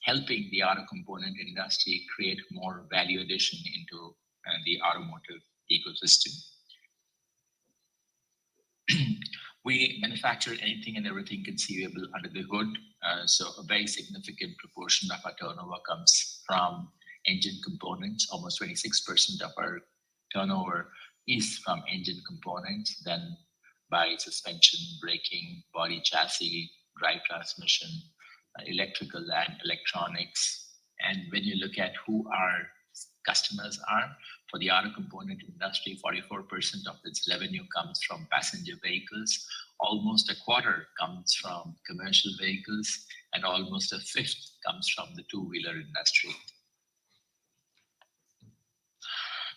helping the auto component industry create more value addition into the automotive ecosystem. We manufacture anything and everything conceivable under the hood. So a very significant proportion of our turnover comes from engine components. Almost 26% of our turnover is from engine components, then by suspension, braking, body chassis, drive transmission, electrical and electronics. And when you look at who our customers are, for the auto component industry, 44% of its revenue comes from passenger vehicles, almost a quarter comes from commercial vehicles, and almost a fifth comes from the two-wheeler industry.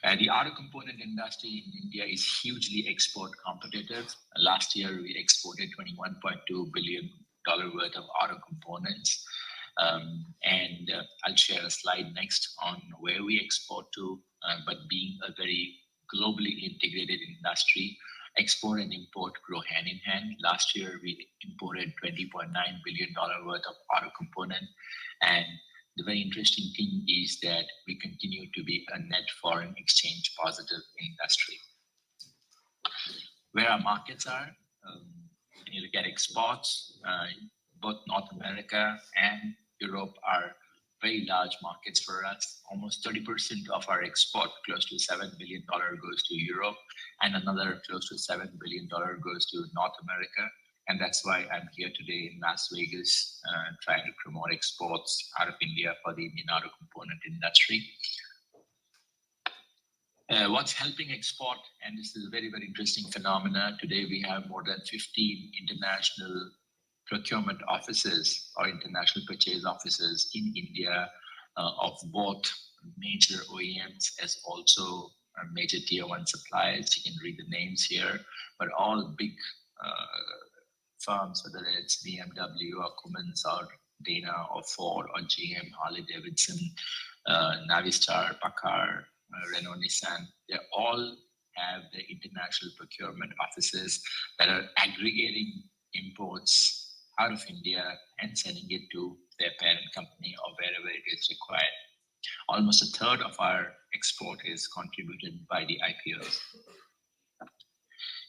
The auto component industry in India is hugely export competitive. Last year, we exported $21.2 billion worth of auto components. I'll share a slide next on where we export to, but being a very globally integrated industry, export and import go hand in hand. Last year, we imported $20.9 billion worth of auto component. And the very interesting thing is that we continue to be a net foreign exchange positive industry. Where our markets are, when you look at exports, both North America and Europe are very large markets for us. Almost 30% of our export, close to $7 billion, goes to Europe, and another close to $7 billion goes to North America. And that's why I'm here today in Las Vegas, trying to promote exports out of India for the Indian auto component industry. What's helping export, and this is a very, very interesting phenomena. Today, we have more than 15 international procurement offices or international purchase offices in India of both major OEMs as also major tier one suppliers. You can read the names here, but all big firms, whether it's BMW or Cummins or Dana or Ford or GM, Harley Davidson, Navistar, Packard, Renault, Nissan, they all have the international procurement offices that are aggregating imports out of India and sending it to their parent company or wherever it is required. Almost a third of our export is contributed by the IPOs.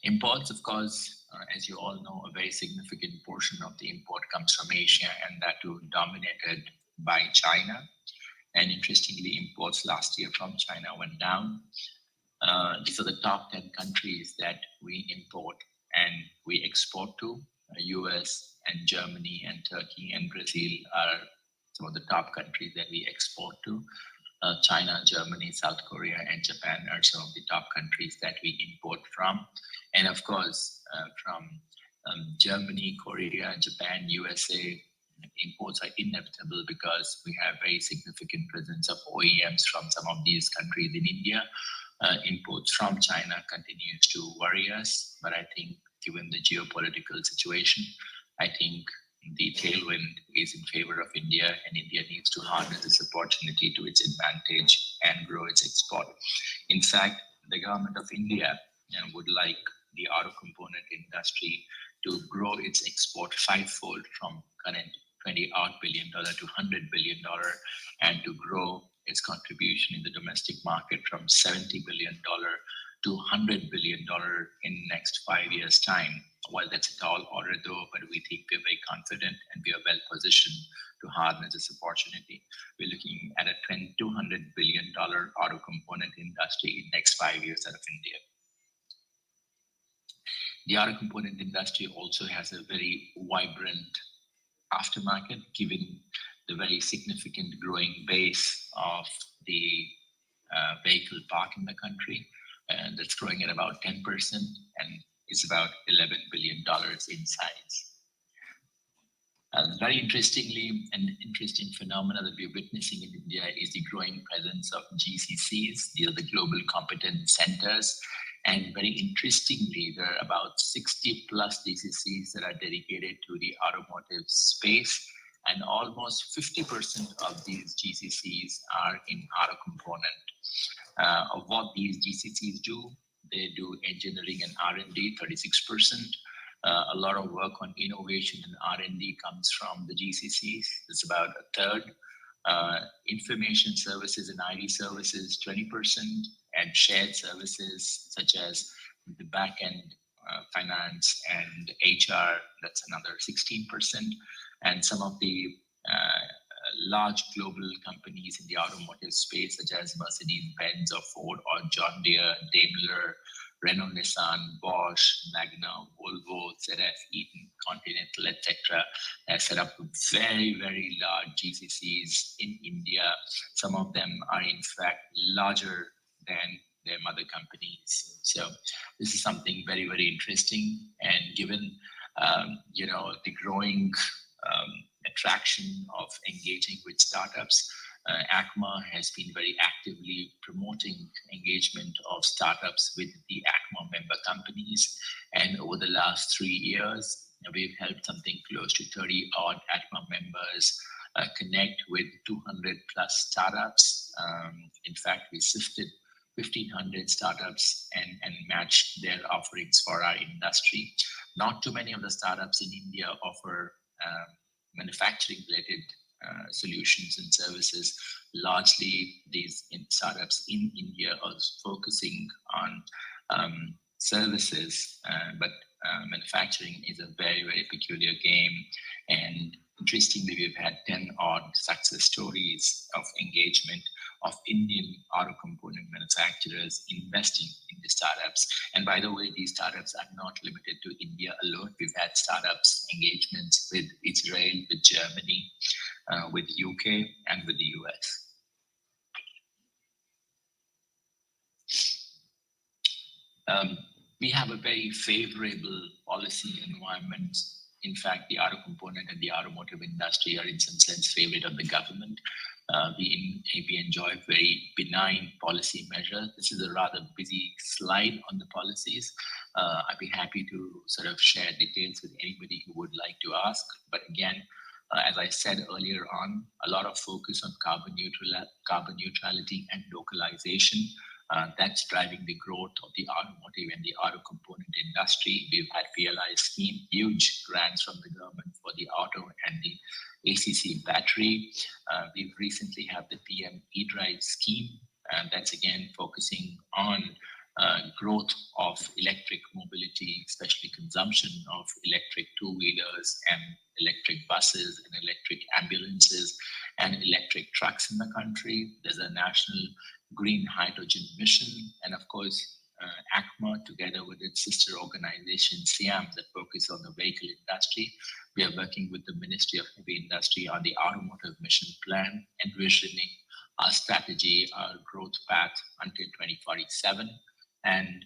Imports, of course, as you all know, a very significant portion of the import comes from Asia, and that too dominated by China. And interestingly, imports last year from China went down. These are the top 10 countries that we import and we export to. US and Germany and Turkey and Brazil are some of the top countries that we export to. China, Germany, South Korea, and Japan are some of the top countries that we import from. And of course, from Germany, Korea, Japan, USA, imports are inevitable because we have very significant presence of OEMs from some of these countries in India. Imports from China continues to worry us, but I think given the geopolitical situation, I think the tailwind is in favor of India, and India needs to harness this opportunity to its advantage and grow its export. In fact, the government of India would like the auto component industry to grow its export fivefold from current $20-odd billion to $100 billion, and to grow its contribution in the domestic market from $70 billion to $100 billion in the next 5 years' time. Well, that's a tall order though, but we think we're very confident and we are well positioned to harness this opportunity. We're looking at a $200 billion auto component industry in the next 5 years out of India. The auto component industry also has a very vibrant aftermarket, given the very significant growing base of the vehicle park in the country. And that's growing at about 10% and is about $11 billion in size. Very interestingly, an interesting phenomena that we're witnessing in India is the growing presence of GCCs. These are the Global Competence Centers. And very interestingly, there are about 60 plus GCCs that are dedicated to the automotive space. And almost 50% of these GCCs are in auto component. Of what these GCCs do, they do engineering and R&D, 36%. A lot of work on innovation and R&D comes from the GCCs. It's about a third. Information services and IT services, 20%, and shared services such as the back end finance and HR, that's another 16%. And some of the large global companies in the automotive space, such as Mercedes-Benz or Ford or John Deere, Daimler, Renault, Nissan, Bosch, Magna, Volvo, ZF, Eaton, Continental, etc., have set up very, very large GCCs in India. Some of them are in fact larger than their mother companies. So this is something very, very interesting. And given the growing attraction of engaging with startups, ACMA has been very actively promoting engagement of startups with the ACMA member companies. And over the last 3 years, we've helped something close to 30 odd ACMA members connect with 200 plus startups. In fact, we sifted 1,500 startups and matched their offerings for our industry. Not too many of the startups in India offer manufacturing related solutions and services. Largely, these startups in India are focusing on services, but manufacturing is a very, very peculiar game. And interestingly, we've had 10 odd success stories of engagement of Indian auto component manufacturers investing in the startups. And by the way, these startups are not limited to India alone. We've had startups engagements with Israel, with Germany, with UK, and with the US. We have a very favorable policy environment. In fact, the auto component and the automotive industry are in some sense favorite of the government. We enjoy very benign policy measures. This is a rather busy slide on the policies. I'd be happy to sort of share details with anybody who would like to ask. But again, as I said earlier on, a lot of focus on carbon neutrality and localization. That's driving the growth of the automotive and the auto component industry. We've had PLI scheme, huge grants from the government for the auto and the ACC battery. We've recently had the PM eDrive scheme, and that's again focusing on growth of electric mobility, especially consumption of electric two-wheelers and electric buses and electric ambulances and electric trucks in the country. There's a national green hydrogen mission, and of course, ACMA, together with its sister organization, SIAM, that focus on the vehicle industry. We are working with the Ministry of Heavy Industry on the automotive mission plan, envisioning our strategy, our growth path until 2047. And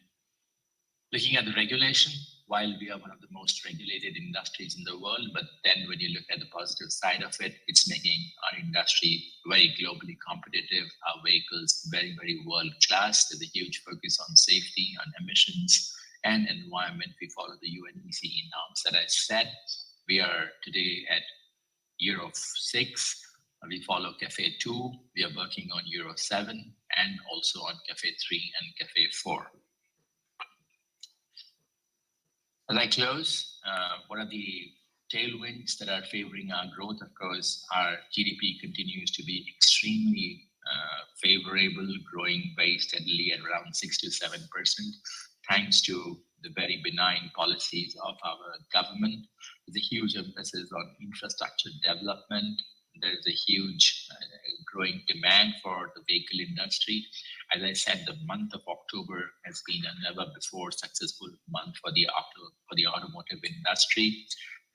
looking at the regulation, while we are one of the most regulated industries in the world, but then when you look at the positive side of it, it's making our industry very globally competitive, our vehicles very, very world-class. There's a huge focus on safety, on emissions, and environment. We follow the UNECE norms that I said. We are today at Euro 6. We follow CAFE 2. We are working on Euro 7 and also on CAFE 3 and CAFE 4. As I close, what are the tailwinds that are favoring our growth? Of course, our GDP continues to be extremely favorable, growing very steadily at around 6 to 7%, thanks to the very benign policies of our government. There's a huge emphasis on infrastructure development. There's a huge growing demand for the vehicle industry. As I said, the month of October has been a never before successful month for the automotive industry.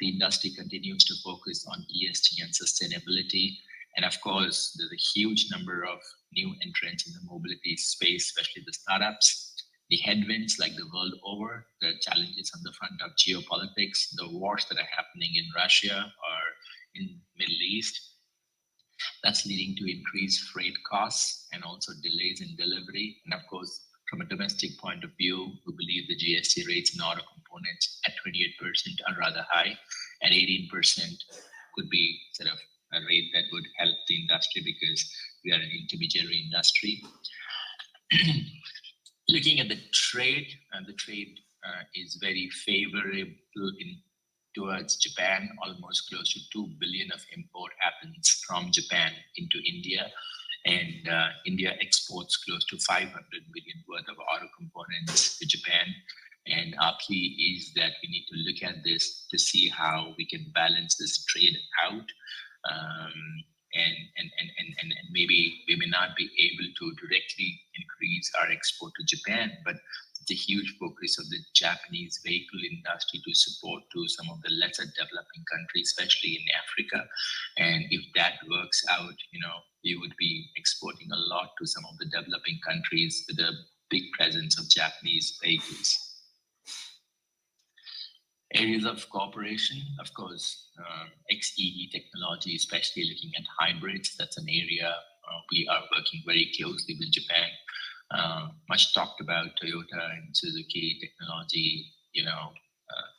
The industry continues to focus on ESG and sustainability. And of course, there's a huge number of new entrants in the mobility space, especially the startups. The headwinds, like the world over, the challenges on the front of geopolitics, the wars that are happening in Russia or in Middle East, that's leading to increased freight costs and also delays in delivery. And of course, from a domestic point of view, we believe the GST rates in auto components at 28% are rather high, and 18% could be sort of a rate that would help the industry because we are an intermediary industry. Looking at the trade, the trade is very favorable towards Japan. Almost close to 2 billion of import happens from Japan into India, and India exports close to 500 million worth of auto components to Japan. And our plea is that we need to look at this to see how we can balance this trade out. And maybe we may not be able to directly increase our export to Japan, but it's a huge focus of the Japanese vehicle industry to support to some of the lesser developing countries, especially in Africa. And if that works out, we would be exporting a lot to some of the developing countries with a big presence of Japanese vehicles. Areas of cooperation, of course, XEV technology, especially looking at hybrids, that's an area we are working very closely with Japan. Much talked about Toyota and Suzuki technology,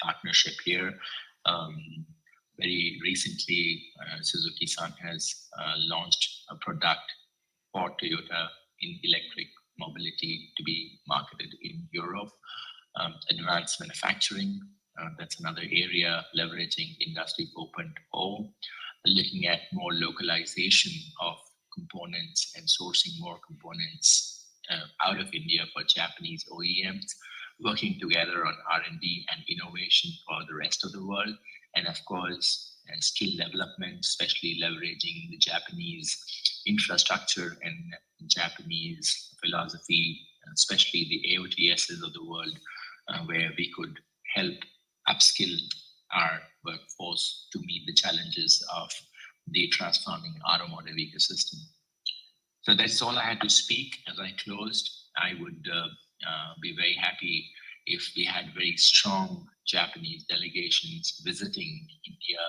partnership here. Very recently, Suzuki-san has launched a product for Toyota in electric mobility to be marketed in Europe. Advanced manufacturing, that's another area, leveraging Industry 4.0, looking at more localization of components and sourcing more components out of India for Japanese OEMs, working together on R&D and innovation for the rest of the world. And of course, skill development, especially leveraging the Japanese infrastructure and Japanese philosophy, especially the AOTSs of the world, where we could help upskill our workforce to meet the challenges of the transforming automotive ecosystem. So that's all I had to speak. As I closed, I would be very happy if we had very strong Japanese delegations visiting India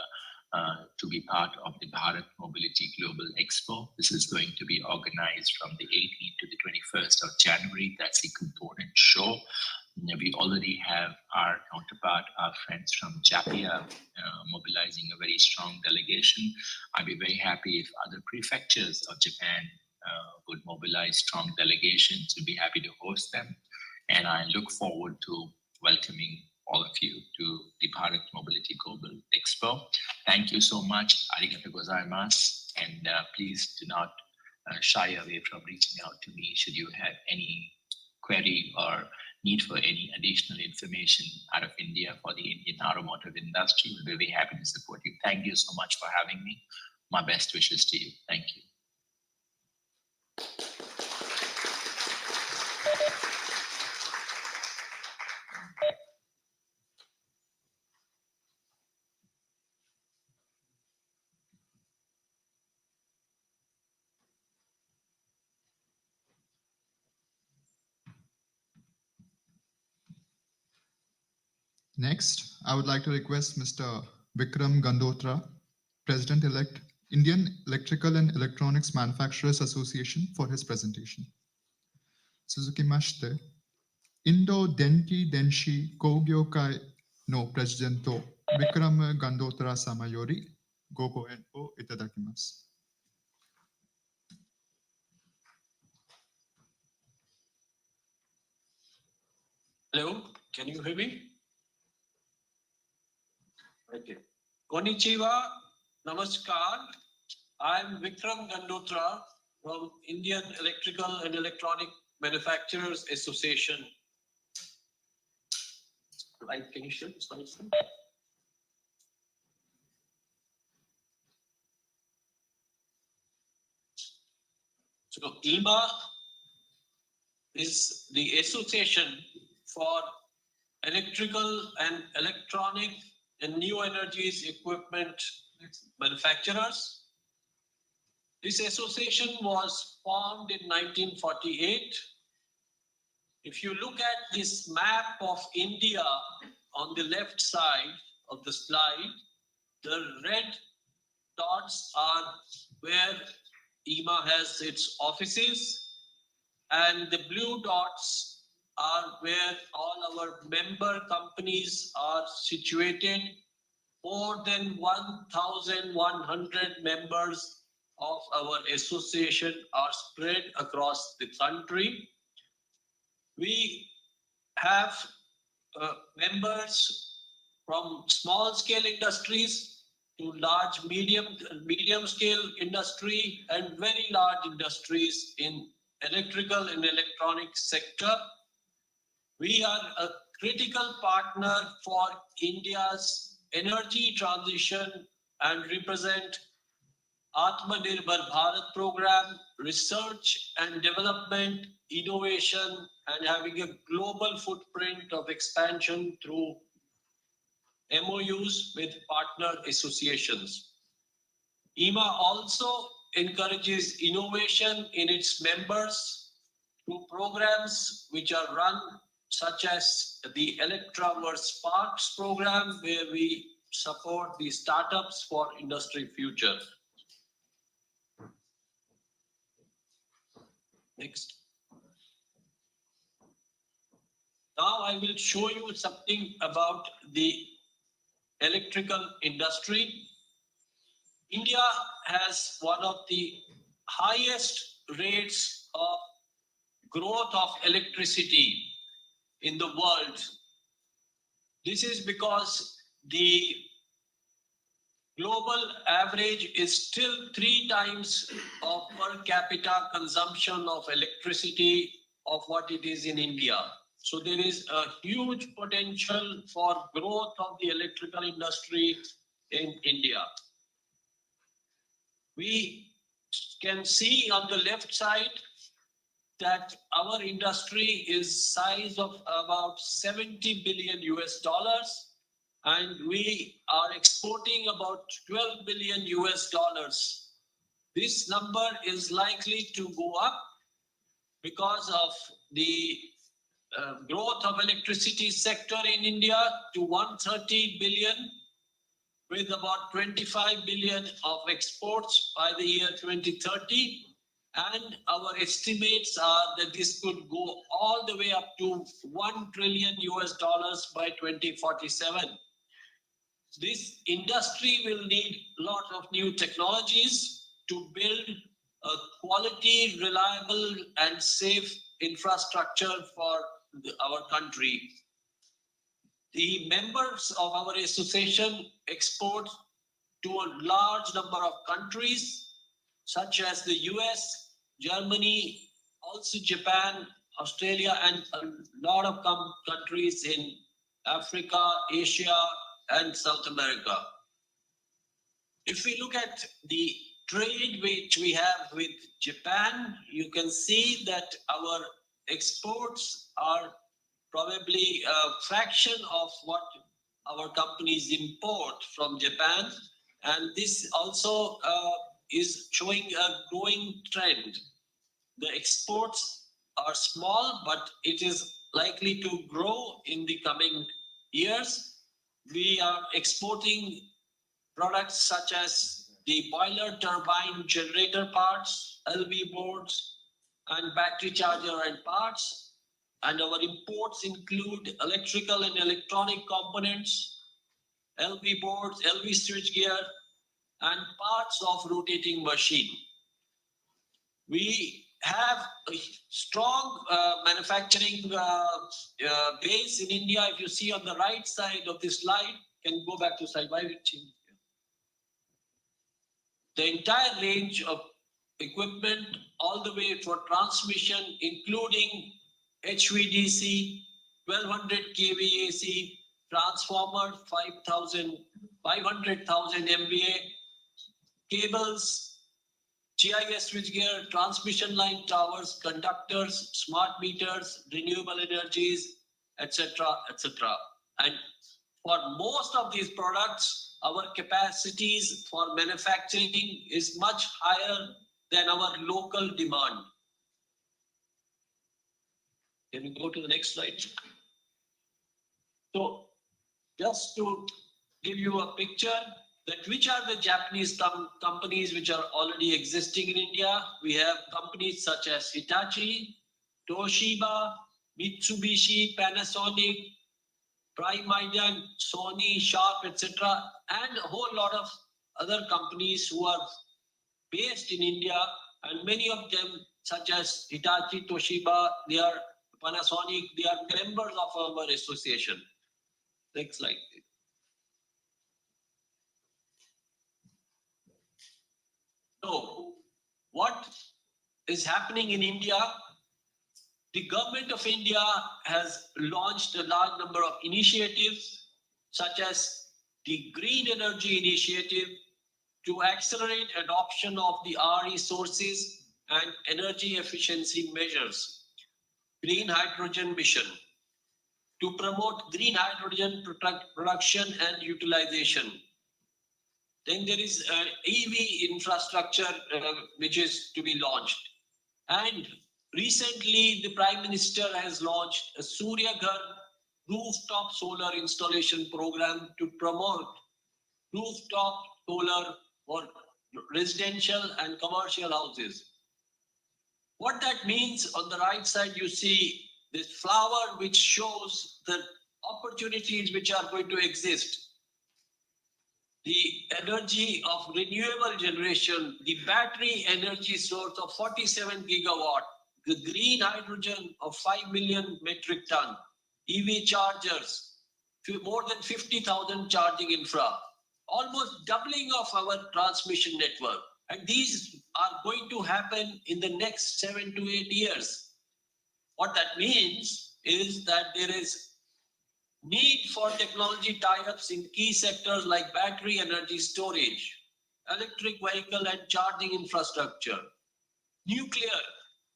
to be part of the Bharat Mobility Global Expo. This is going to be organized from the 18th to the 21st of January. That's the component show. We already have our counterpart, our friends from JAPIA, mobilizing a very strong delegation. I'd be very happy if other prefectures of Japan would mobilize strong delegations. We'd be happy to host them. And I look forward to welcoming all of you to the Bharat Mobility Global Expo. Thank you so much. Arigatou gozaimasu. And please do not shy away from reaching out to me should you have any query or need for any additional information out of India for the Indian automotive industry. We'll be very happy to support you. Thank you so much for having me. My best wishes to you. Thank you. Next, I would like to request Mr. Vikram Gandotra, President-elect, Indian Electrical and Electronics Manufacturers Association, for his presentation. Suzuki Mashite, Indo Denki Denshi Kogyokai no Presidento Vikram Gandotra Samayori, Gokoen o Itadakimasu. Hello, can you hear me? Okay. Konnichiwa, namaskar. I'm Vikram Gandotra from Indian Electrical and Electronic Manufacturers Association. Can you share this slide? So EMA is the Association for Electrical and Electronic and New Energies Equipment Manufacturers. This association was formed in 1948. If you look at this map of India on the left side of the slide, the red dots are where EMA has its offices, and the blue dots are where all our member companies are situated. More than 1,100 members of our association are spread across the country. We have members from small scale industries to large medium scale industry and very large industries in electrical and electronic sector. We are a critical partner for India's energy transition and represent Atmanirbhar Bharat program, research and development, innovation, and having a global footprint of expansion through MOUs with partner associations. EMA also encourages innovation in its members through programs which are run, such as the Electraverse Sparks program, where we support the startups for industry future. Next. Now I will show you something about the electrical industry. India has one of the highest rates of growth of electricity in the world. This is because the global average is still 3 times of per capita consumption of electricity of what it is in India. So there is a huge potential for growth of the electrical industry in India. We can see on the left side that our industry is size of about 70 billion US dollars, and we are exporting about 12 billion US dollars. This number is likely to go up because of the growth of electricity sector in India to 130 billion, with about 25 billion of exports by the year 2030. And our estimates are that this could go all the way up to 1 trillion US dollars by 2047. This industry will need a lot of new technologies to build a quality, reliable, and safe infrastructure for our country. The members of our association export to a large number of countries, such as the US, Germany, also Japan, Australia, and a lot of countries in Africa, Asia, and South America. If we look at the trade which we have with Japan, you can see that our exports are probably a fraction of what our companies import from Japan. And this also is showing a growing trend. The exports are small, but it is likely to grow in the coming years. We are exporting products such as the boiler turbine generator parts, LV boards, and battery charger and parts. And our imports include electrical and electronic components, LV boards, LV switchgear, and parts of rotating machine. We have a strong manufacturing base in India. If you see on the right side of this slide, can go back to slide. Why we change? The entire range of equipment, all the way for transmission, including HVDC, 1200 kV AC, transformer, 500,000 MVA, cables, GIS switchgear, transmission line towers, conductors, smart meters, renewable energies, etc., etc. And for most of these products, our capacities for manufacturing is much higher than our local demand. Can we go to the next slide? So just to give you a picture that which are the Japanese companies which are already existing in India. We have companies such as Hitachi, Toshiba, Mitsubishi, Panasonic, Prime Idea, Sony, Sharp, etc. and a whole lot of other companies who are based in India, and many of them such as Hitachi, Toshiba, they are Panasonic, they are members of our association. Next slide. So what is happening in India? The government of India has launched a large number of initiatives, such as the Green Energy Initiative, to accelerate adoption of the RE sources and energy efficiency measures. Green Hydrogen Mission, to promote green hydrogen production and utilization. Then there is EV infrastructure which is to be launched. And recently, the Prime Minister has launched a Surya Ghar rooftop solar installation program to promote rooftop solar for residential and commercial houses. What that means, on the right side, you see this flower which shows the opportunities which are going to exist. The energy of renewable generation, the battery energy source of 47 gigawatt, the green hydrogen of 5 million metric ton, EV chargers, more than 50,000 charging infra, almost doubling of our transmission network. And these are going to happen in the next 7 to 8 years. What that means is that there is need for technology tie-ups in key sectors like battery energy storage, electric vehicle and charging infrastructure, nuclear,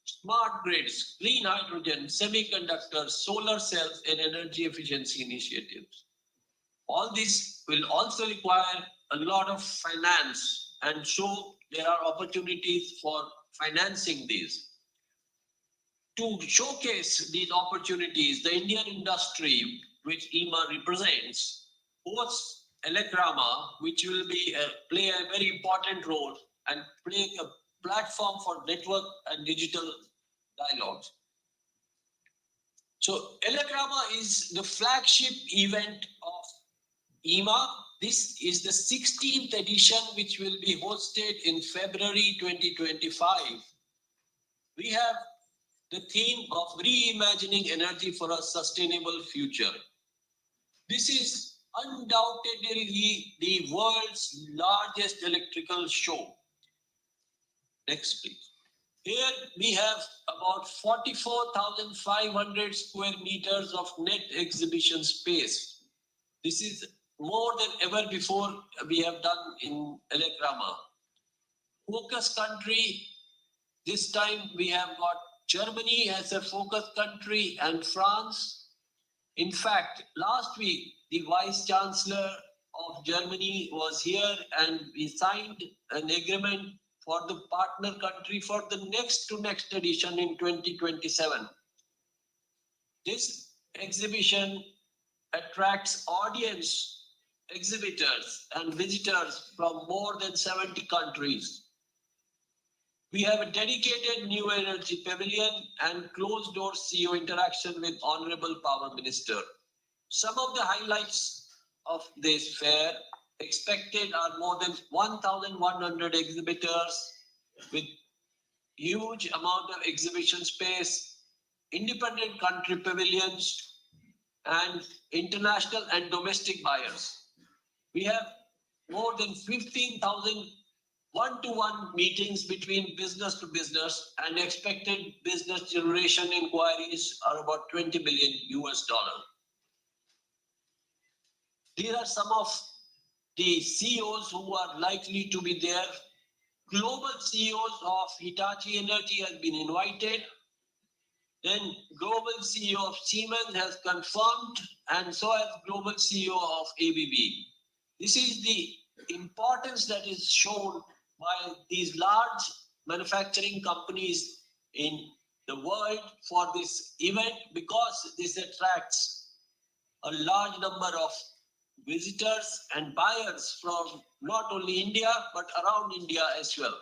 smart grids, green hydrogen, semiconductors, solar cells, and energy efficiency initiatives. All this will also require a lot of finance, and so there are opportunities for financing these. To showcase these opportunities, the Indian industry, which EMA represents, hosts Elecrama, which will be play a very important role and play a platform for network and digital dialogues. So Elecrama is the flagship event of EMA. This is the 16th edition, which will be hosted in February 2025. We have the theme of reimagining energy for a sustainable future. This is undoubtedly the world's largest electrical show. Next, please. Here we have about 44,500 square meters of net exhibition space. This is more than ever before we have done in Elecrama. Focus country, this time we have got Germany as a focus country and France. In fact, last week, the Vice Chancellor of Germany was here and we signed an agreement for the partner country for the next edition in 2027. This exhibition attracts audience, exhibitors and visitors from more than 70 countries. We have a dedicated new energy pavilion and closed door CEO interaction with Honorable Power Minister. Some of the highlights of this fair expected are more than 1,100 exhibitors with huge amount of exhibition space, independent country pavilions, and international and domestic buyers. We have more than 15,000 one-to-one meetings between business to business, and expected business generation inquiries are about $20 billion. These are some of the CEOs who are likely to be there. Global CEOs of Hitachi Energy has been invited. Then global CEO of Siemens has confirmed, and so has global CEO of ABB. This is the importance that is shown by these large manufacturing companies in the world for this event, because this attracts a large number of visitors and buyers from not only India, but around India as well.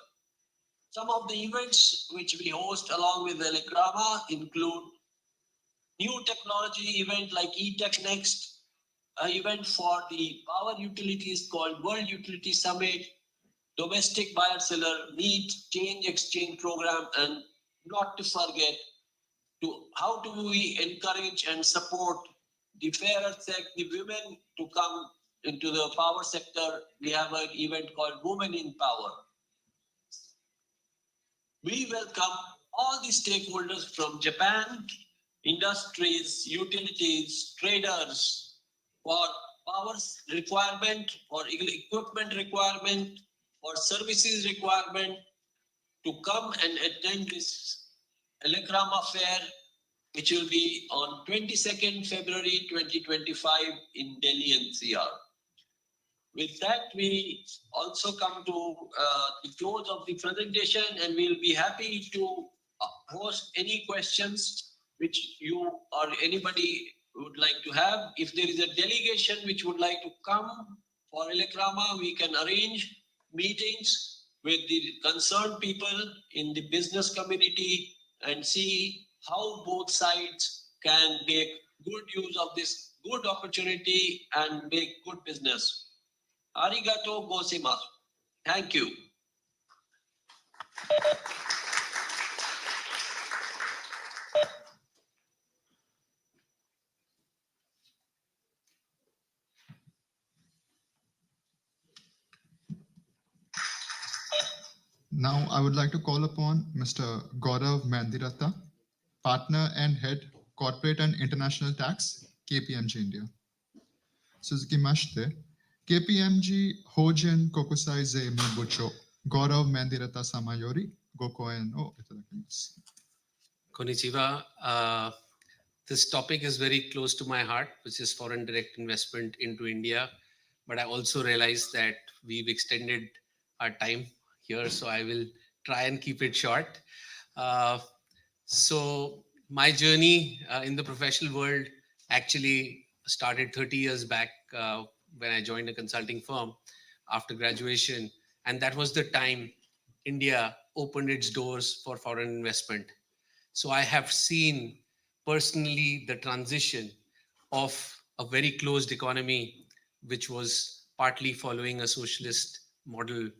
Some of the events which we host along with Elecrama include new technology event like eTech Next, an event for the power utilities called World Utility Summit, domestic buyer-seller meet, change exchange program, and not to forget how do we encourage and support the fairer sex, the women to come into the power sector. We have an event called Women in Power. We welcome all the stakeholders from Japan, industries, utilities, traders, for power requirement, for equipment requirement, for services requirement, to come and attend this Elecrama Fair, which will be on 22nd February 2025 in Delhi NCR. With that, we also come to the close of the presentation, and we'll be happy to host any questions which you or anybody would like to have. If there is a delegation which would like to come for Elecrama, we can arrange meetings with the concerned people in the business community and see how both sides can make good use of this good opportunity and make good business. Arigato gozaimasu. Thank you. Now, I would like to call upon Mr. Gaurav Mandiratha, Partner and Head, Corporate and International Tax, KPMG India. Suzuki Mashte, KPMG Hojen Kokusai Ze Mabucho, Gaurav Mandiratha Samayori, Gokoen O Itadakimasu. Konnichiwa. This topic is very close to my heart, which is foreign direct investment into India. But I also realize that we've extended our time here, so I will try and keep it short. So my journey in the professional world actually started 30 years back when I joined a consulting firm after graduation. And that was the time India opened its doors for foreign investment. So I have seen personally the transition of a very closed economy, which was partly following a socialist model,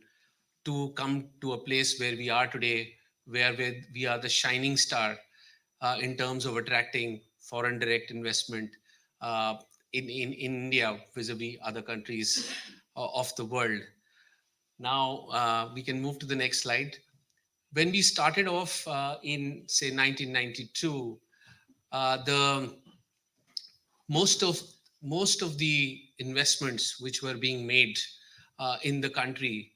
to come to a place where we are today, where we are the shining star in terms of attracting foreign direct investment in India vis-a-vis other countries of the world. Now we can move to the next slide. When we started off in, say, 1992, most of the investments which were being made in the country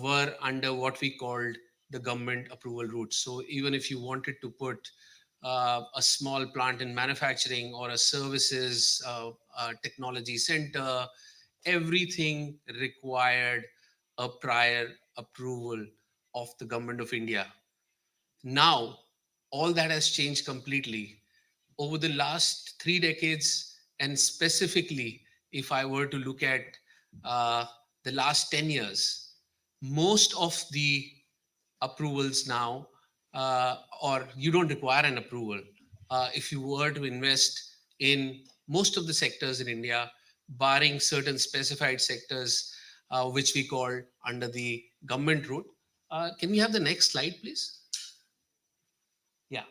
were under what we called the government approval route. So even if you wanted to put a small plant in manufacturing or a services technology center, everything required a prior approval of the government of India. Now, all that has changed completely. Over the last 3 decades, and specifically, if I were to look at the last 10 years, most of the approvals now, or you don't require an approval if you were to invest in most of the sectors in India, barring certain specified sectors, which we call under the government route. Can we have the next slide, please? Yeah.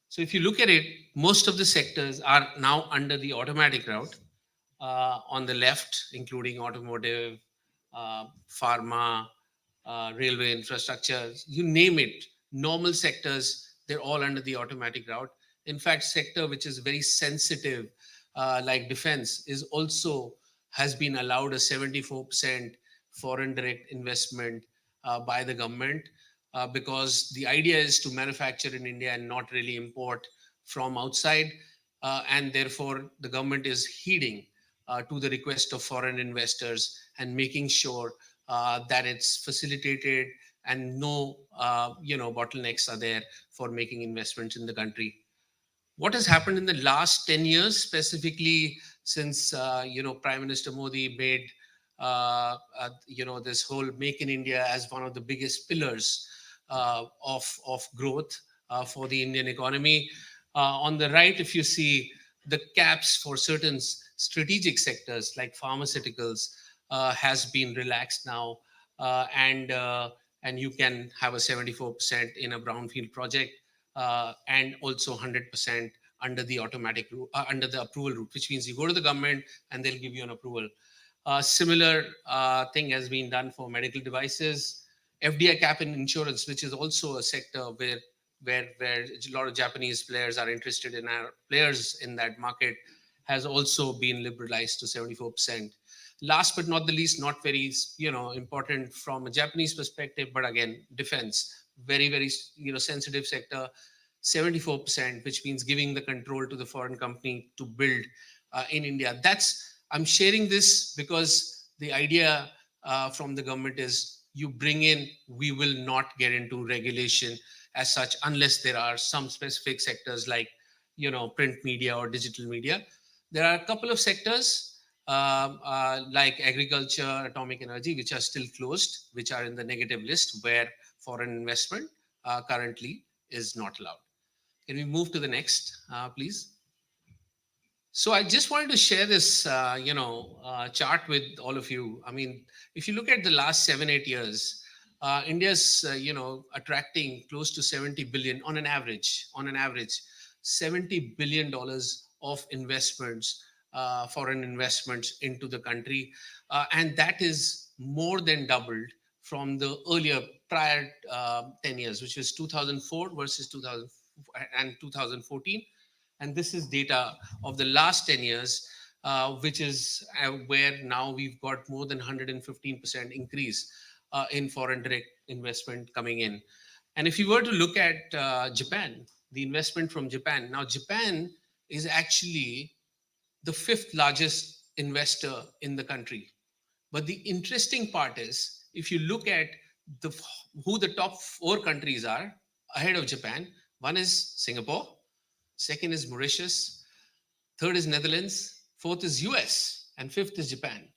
So if you look at it, most of the sectors are now under the automatic route on the left, including automotive, pharma, railway infrastructure, you name it, normal sectors, they're all under the automatic route. In fact, sector which is very sensitive, like defense, has been allowed a 74% foreign direct investment by the government, because the idea is to manufacture in India and not really import from outside. And therefore, the government is heeding to the request of foreign investors and making sure that it's facilitated and no bottlenecks are there for making investments in the country. What has happened in the last 10 years, specifically since Prime Minister Modi made this whole Make in India as one of the biggest pillars of growth for the Indian economy. On the right, if you see the caps for certain strategic sectors like pharmaceuticals has been relaxed now, and you can have a 74% in a brownfield project, and also 100% under the automatic route, under the approval route, which means you go to the government and they'll give you an approval. Similar thing has been done for medical devices, FDI cap in insurance, which is also a sector where where a lot of Japanese players are interested in our players in that market, has also been liberalized to 74%. Last but not the least, not very important from a Japanese perspective, but again, defense, very sensitive sector, 74%, which means giving the control to the foreign company to build in India. I'm sharing this because the idea from the government is you bring in, we will not get into regulation as such unless there are some specific sectors like print media or digital media. There are a couple of sectors like agriculture, atomic energy, which are still closed, which are in the negative list where foreign investment currently is not allowed. Can we move to the next, please? So I just wanted to share this, chart with all of you. I mean, if you look at the last 7-8 years, India's, attracting close to 70 billion on an average, $70 billion of investments, foreign investments into the country. And that is more than doubled from the earlier prior 10 years, which was 2004 versus 2000 and 2014. And this is data of the last 10 years, which is where now we've got more than 115% increase in foreign direct investment coming in. And if you were to look at Japan, the investment from Japan, now Japan is actually the 5th largest investor in the country. But the interesting part is, if you look at who the top 4 countries are ahead of Japan, one is Singapore, second is Mauritius, third is Netherlands, fourth is US, and fifth is Japan.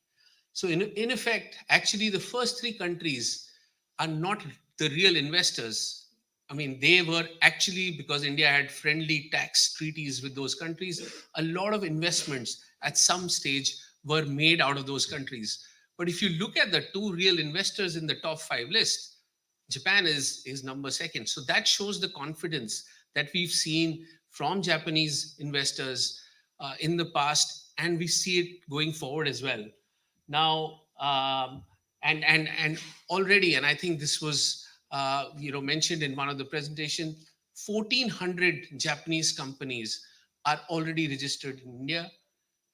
So in effect, actually the first 3 countries are not the real investors. I mean, they were actually, because India had friendly tax treaties with those countries, a lot of investments at some stage were made out of those countries. But if you look at the 2 real investors in the top 5 list, Japan is number 2nd. So that shows the confidence that we've seen from Japanese investors in the past, and we see it going forward as well. Now, and already, and I think this was mentioned in one of the presentation, 1,400 Japanese companies are already registered in India,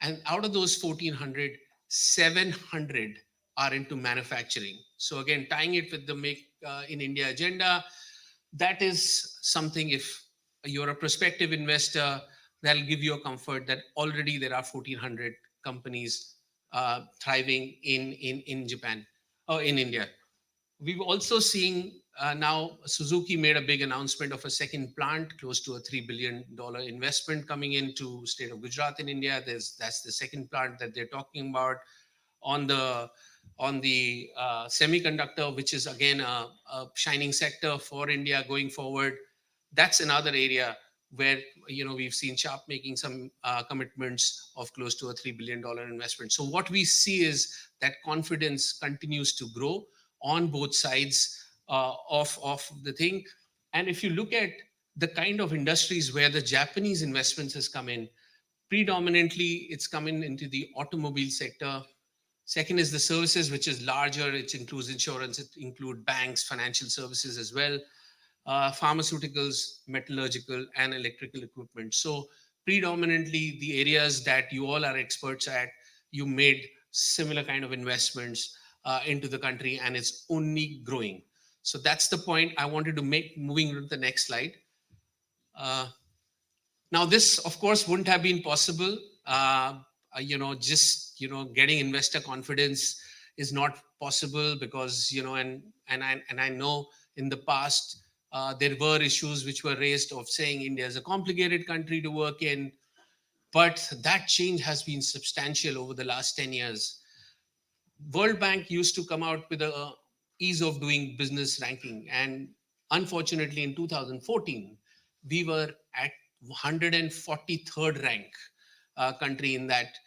and out of those 1,400, 700 are into manufacturing. So again, tying it with the Make in India agenda, that is something, if you're a prospective investor, that'll give you a comfort that already there are 1,400 companies thriving in Japan or in India. We've also seen now Suzuki made a big announcement of a second plant, close to a $3 billion investment coming into state of Gujarat in India. That's the second plant that they're talking about. On the semiconductor, which is again a shining sector for India going forward, that's another area where we've seen Sharp making some commitments of close to a $3 billion investment. So what we see is that confidence continues to grow on both sides of the thing. And if you look at the kind of industries where the Japanese investments has come in, predominantly it's coming into the automobile sector. Second is the services, which is larger. It includes insurance, it includes banks, financial services as well, pharmaceuticals, metallurgical, and electrical equipment. So predominantly the areas that you all are experts at, you made similar kind of investments into the country, and it's only growing. So that's the point I wanted to make. Moving to the next slide. Now this, of course, wouldn't have been possible. Getting investor confidence is not possible because, and I know in the past, there were issues which were raised of saying India is a complicated country to work in, but that change has been substantial over the last 10 years. World Bank used to come out with a ease of doing business ranking, and unfortunately in 2014, we were at 143rd rank country in that.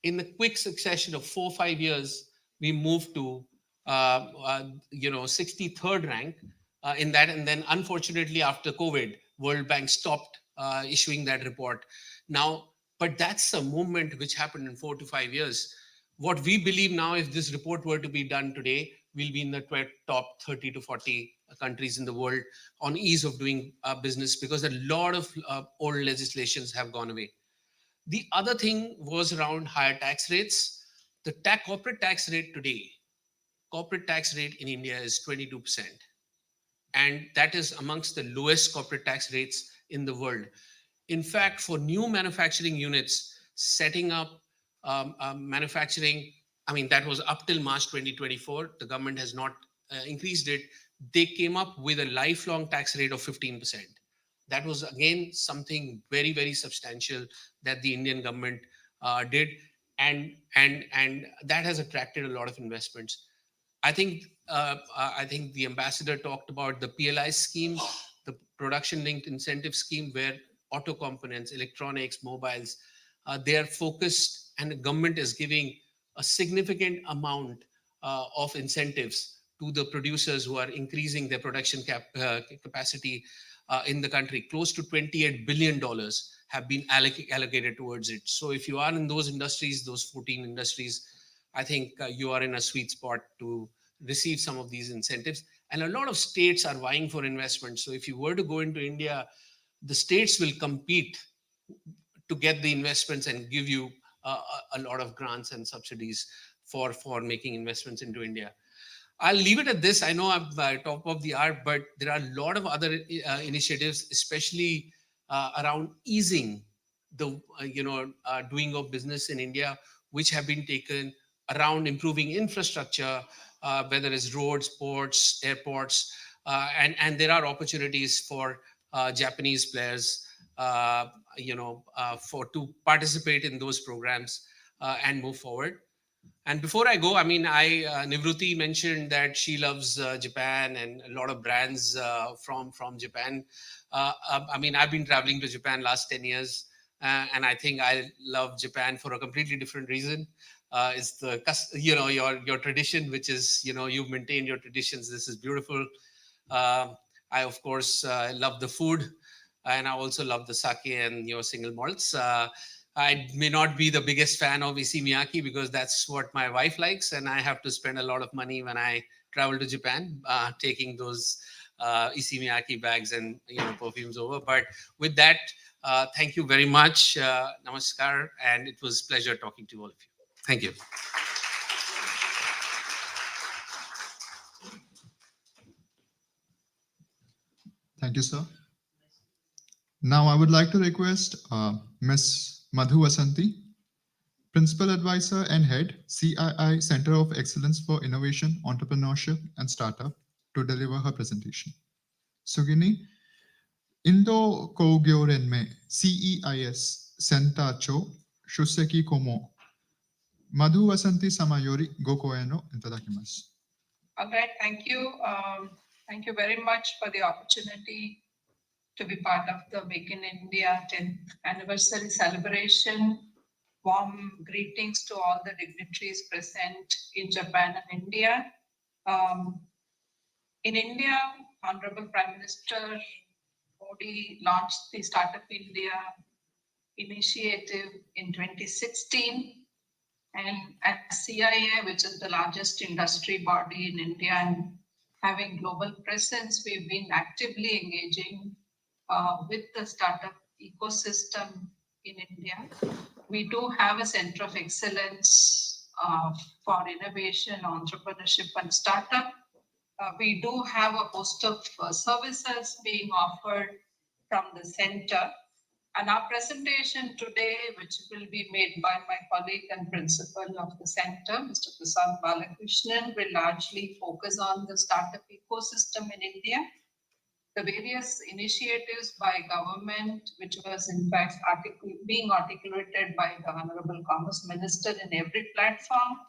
In the quick succession of 4 or 5 years, we moved to 63rd rank in that. And then unfortunately after COVID, World Bank stopped issuing that report. Now, but that's a movement which happened in 4 to 5 years. What we believe now, if this report were to be done today, we'll be in the top 30 to 40 countries in the world on ease of doing business, because a lot of old legislations have gone away. The other thing was around higher tax rates. The corporate tax rate today, corporate tax rate in India is 22%. And that is amongst the lowest corporate tax rates in the world. In fact, for new manufacturing units, setting up manufacturing, I mean, that was up till March 2024. The government has not increased it. They came up with a lifelong tax rate of 15%. That was, again, something very, very substantial that the Indian government did. And that has attracted a lot of investments. I think the ambassador talked about the PLI scheme, the production linked incentive scheme, where auto components, electronics, mobiles, they are focused, and the government is giving a significant amount of incentives to the producers who are increasing their production capacity in the country. Close to $28 billion have been allocated towards it. So if you are in those industries, those 14 industries, I think you are in a sweet spot to receive some of these incentives. And a lot of states are vying for investment. So if you were to go into India, the states will compete to get the investments and give you a lot of grants and subsidies for making investments into India. I'll leave it at this. I know I'm top of the hour, but there are a lot of other initiatives, especially around easing the doing of business in India, which have been taken around improving infrastructure, whether it's roads, ports, airports, and there are opportunities for Japanese players, to participate in those programs and move forward. And before I go, I mean, Nivruti mentioned that she loves Japan and a lot of brands from Japan. I mean, I've been traveling to Japan last 10 years, and I think I love Japan for a completely different reason. It's the your tradition, which is you've maintained your traditions. This is beautiful. I of course love the food, and I also love the sake and your single malts. I may not be the biggest fan of Issey Miyake because that's what my wife likes, and I have to spend a lot of money when I travel to Japan, taking those Issey Miyake bags and perfumes over. But with that, thank you very much. Namaskar, and it was a pleasure talking to all of you. Thank you. Thank you, sir. Now I would like to request Ms. Madhu Vasanti, Principal Advisor and Head, CII Center of Excellence for Innovation, Entrepreneurship and Startup, to deliver her presentation. Sugini, Indo Kogyorenme CEIS Sentacho Shuseki Komo Madhu Vasanti Samayori Gokoeno Intadakimasu. All right, thank you. Thank you very much for the opportunity to be part of the Make in India 10th anniversary celebration. Warm greetings to all the dignitaries present in Japan and India. In India, Honorable Prime Minister Modi launched the Startup India initiative in 2016. And at CIA, which is the largest industry body in India and having global presence, we've been actively engaging with the startup ecosystem in India. We do have a center of excellence for innovation, entrepreneurship, and startup. We do have a host of services being offered from the center. And our presentation today, which will be made by my colleague and principal of the center, Mr. Prasad Balakrishnan, will largely focus on the startup ecosystem in India, the various initiatives by government, which was in fact being articulated by the Honorable Commerce Minister in every platform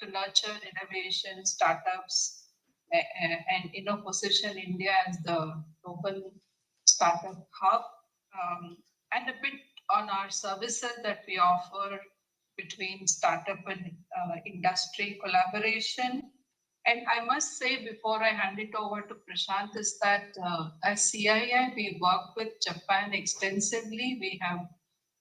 to nurture innovation, startups, and position India as the global startup hub. And a bit on our services that we offer between startup and industry collaboration. And I must say, before I hand it over to Prashant, is that as CII, we work with Japan extensively. We have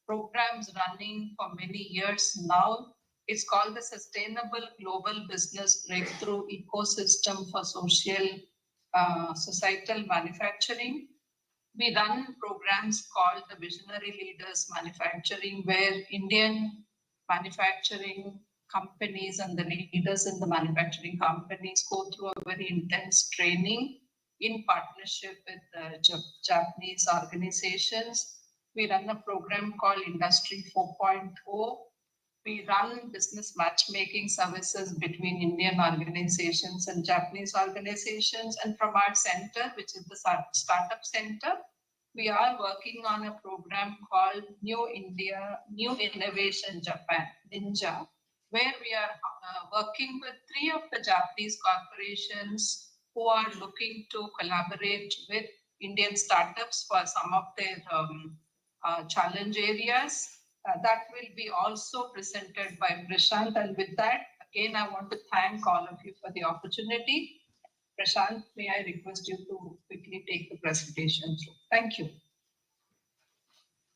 programs running for many years now. It's called the Sustainable Global Business Breakthrough Ecosystem for Societal Manufacturing. We run programs called the Visionary Leaders Manufacturing, where Indian manufacturing companies and the leaders in the manufacturing companies go through a very intense training in partnership with Japanese organizations. We run a program called Industry 4.0. We run business matchmaking services between Indian organizations and Japanese organizations. And from our center, which is the Startup Center, we are working on a program called New India, New Innovation Japan, NINJA, where we are working with 3 of the Japanese corporations who are looking to collaborate with Indian startups for some of their challenge areas. That will be also presented by Prashant. And with that, again, I want to thank all of you for the opportunity. Prashant, may I request you to quickly take the presentation through. Thank you.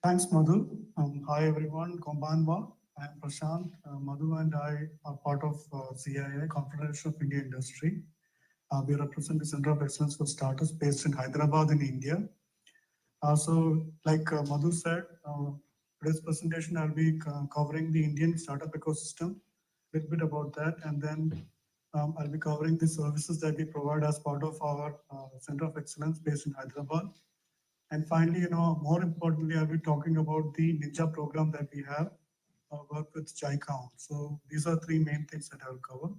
Thanks, Madhu. Hi, everyone. Kombanwa. I'm Prashant. Madhu and I are part of CII, Confederation of India Industry. We represent the Center of Excellence for Startups based in Hyderabad in India. So, like Madhu said, today's presentation, I'll be covering the Indian startup ecosystem, a little bit about that, and then I'll be covering the services that we provide as part of our Center of Excellence based in Hyderabad. And finally, more importantly, I'll be talking about the NINJA program that we have, work with JICA. So these are 3 main things that I'll cover.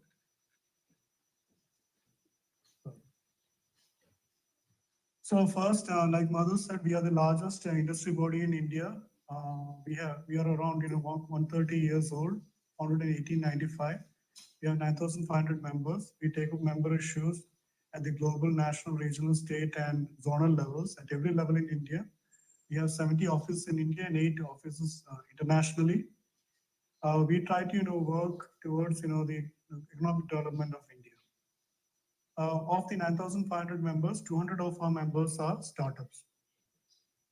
So first, like Madhu said, we are the largest industry body in India. We are around 130 years old, founded in 1895. We have 9,500 members. We take up member issues at the global, national, regional, state, and zonal levels at every level in India. We have 70 offices in India and 8 offices internationally. We try to work towards the economic development of India. Of the 9,500 members, 200 of our members are startups.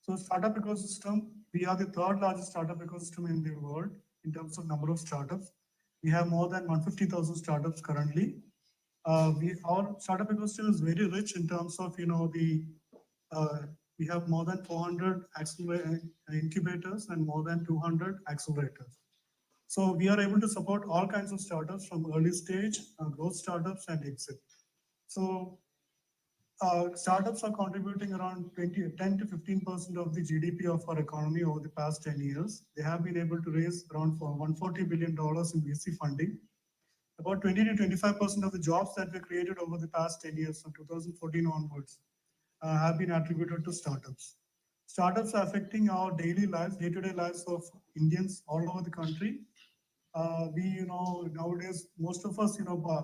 So startup ecosystem, we are the 3rd largest startup ecosystem in the world in terms of number of startups. We have more than 150,000 startups currently. Our startup ecosystem is very rich in terms of we have more than 400 incubators and more than 200 accelerators. So we are able to support all kinds of startups from early stage, growth startups, and exit. So startups are contributing around 10 to 15% of the GDP of our economy over the past 10 years. They have been able to raise around $140 billion in VC funding. About 20 to 25% of the jobs that were created over the past 10 years, from 2014 onwards, have been attributed to startups. Startups are affecting our daily lives, day-to-day lives of Indians all over the country. Nowadays, most of us,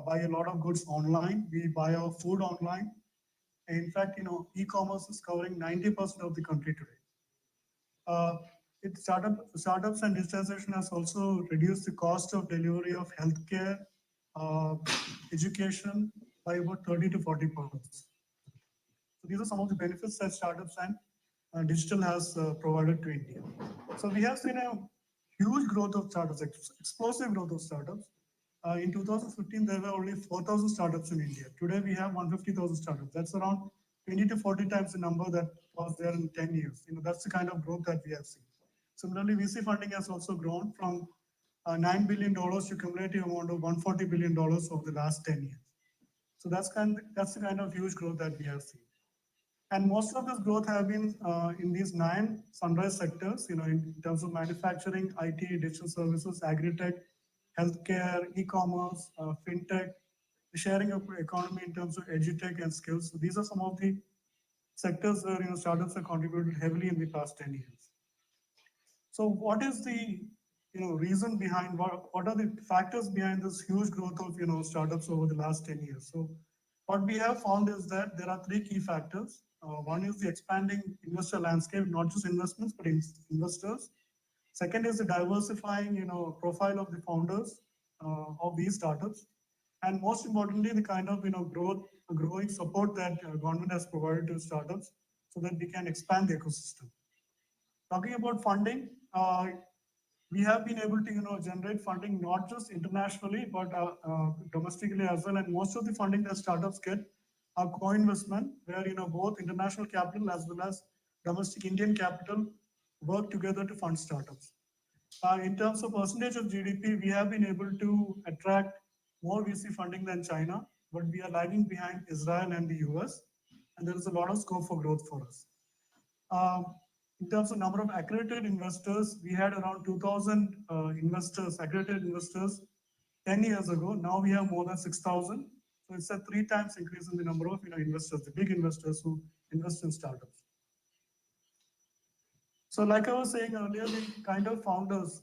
buy a lot of goods online. We buy our food online. In fact, e-commerce is covering 90% of the country today. Startups and digitization has also reduced the cost of delivery of healthcare, education by about 30 to 40%. So these are some of the benefits that startups and digital has provided to India. So we have seen a huge growth of startups, explosive growth of startups. In 2015, there were only 4,000 startups in India. Today, we have 150,000 startups. That's around 20 to 40 times the number that was there in 10 years. That's the kind of growth that we have seen. Similarly, VC funding has also grown from $9 billion to cumulative amount of $140 billion over the last 10 years. So that's the kind of huge growth that we have seen. And most of this growth have been in these 9 sunrise sectors, in terms of manufacturing, IT, digital services, agri-tech, healthcare, e-commerce, fintech, the sharing of economy in terms of edutech and skills. So these are some of the sectors where startups have contributed heavily in the past 10 years. So what is the reason behind, what are the factors behind this huge growth of startups over the last 10 years? So what we have found is that there are 3 key factors. One is the expanding investor landscape, not just investments, but investors. Second is the diversifying, profile of the founders of these startups. And most importantly, the kind of, growing support that government has provided to startups so that we can expand the ecosystem. Talking about funding, we have been able to, generate funding not just internationally, but domestically as well. And most of the funding that startups get are co-investment, where, both international capital as well as domestic Indian capital work together to fund startups. In terms of percentage of GDP, we have been able to attract more VC funding than China, but we are lagging behind Israel and the US, and there is a lot of scope for growth for us. In terms of number of accredited investors, we had around 2,000 accredited investors 10 years ago. Now we have more than 6,000. So it's a 3 times increase in the number of investors, the big investors who invest in startups. So like I was saying earlier, the kind of founders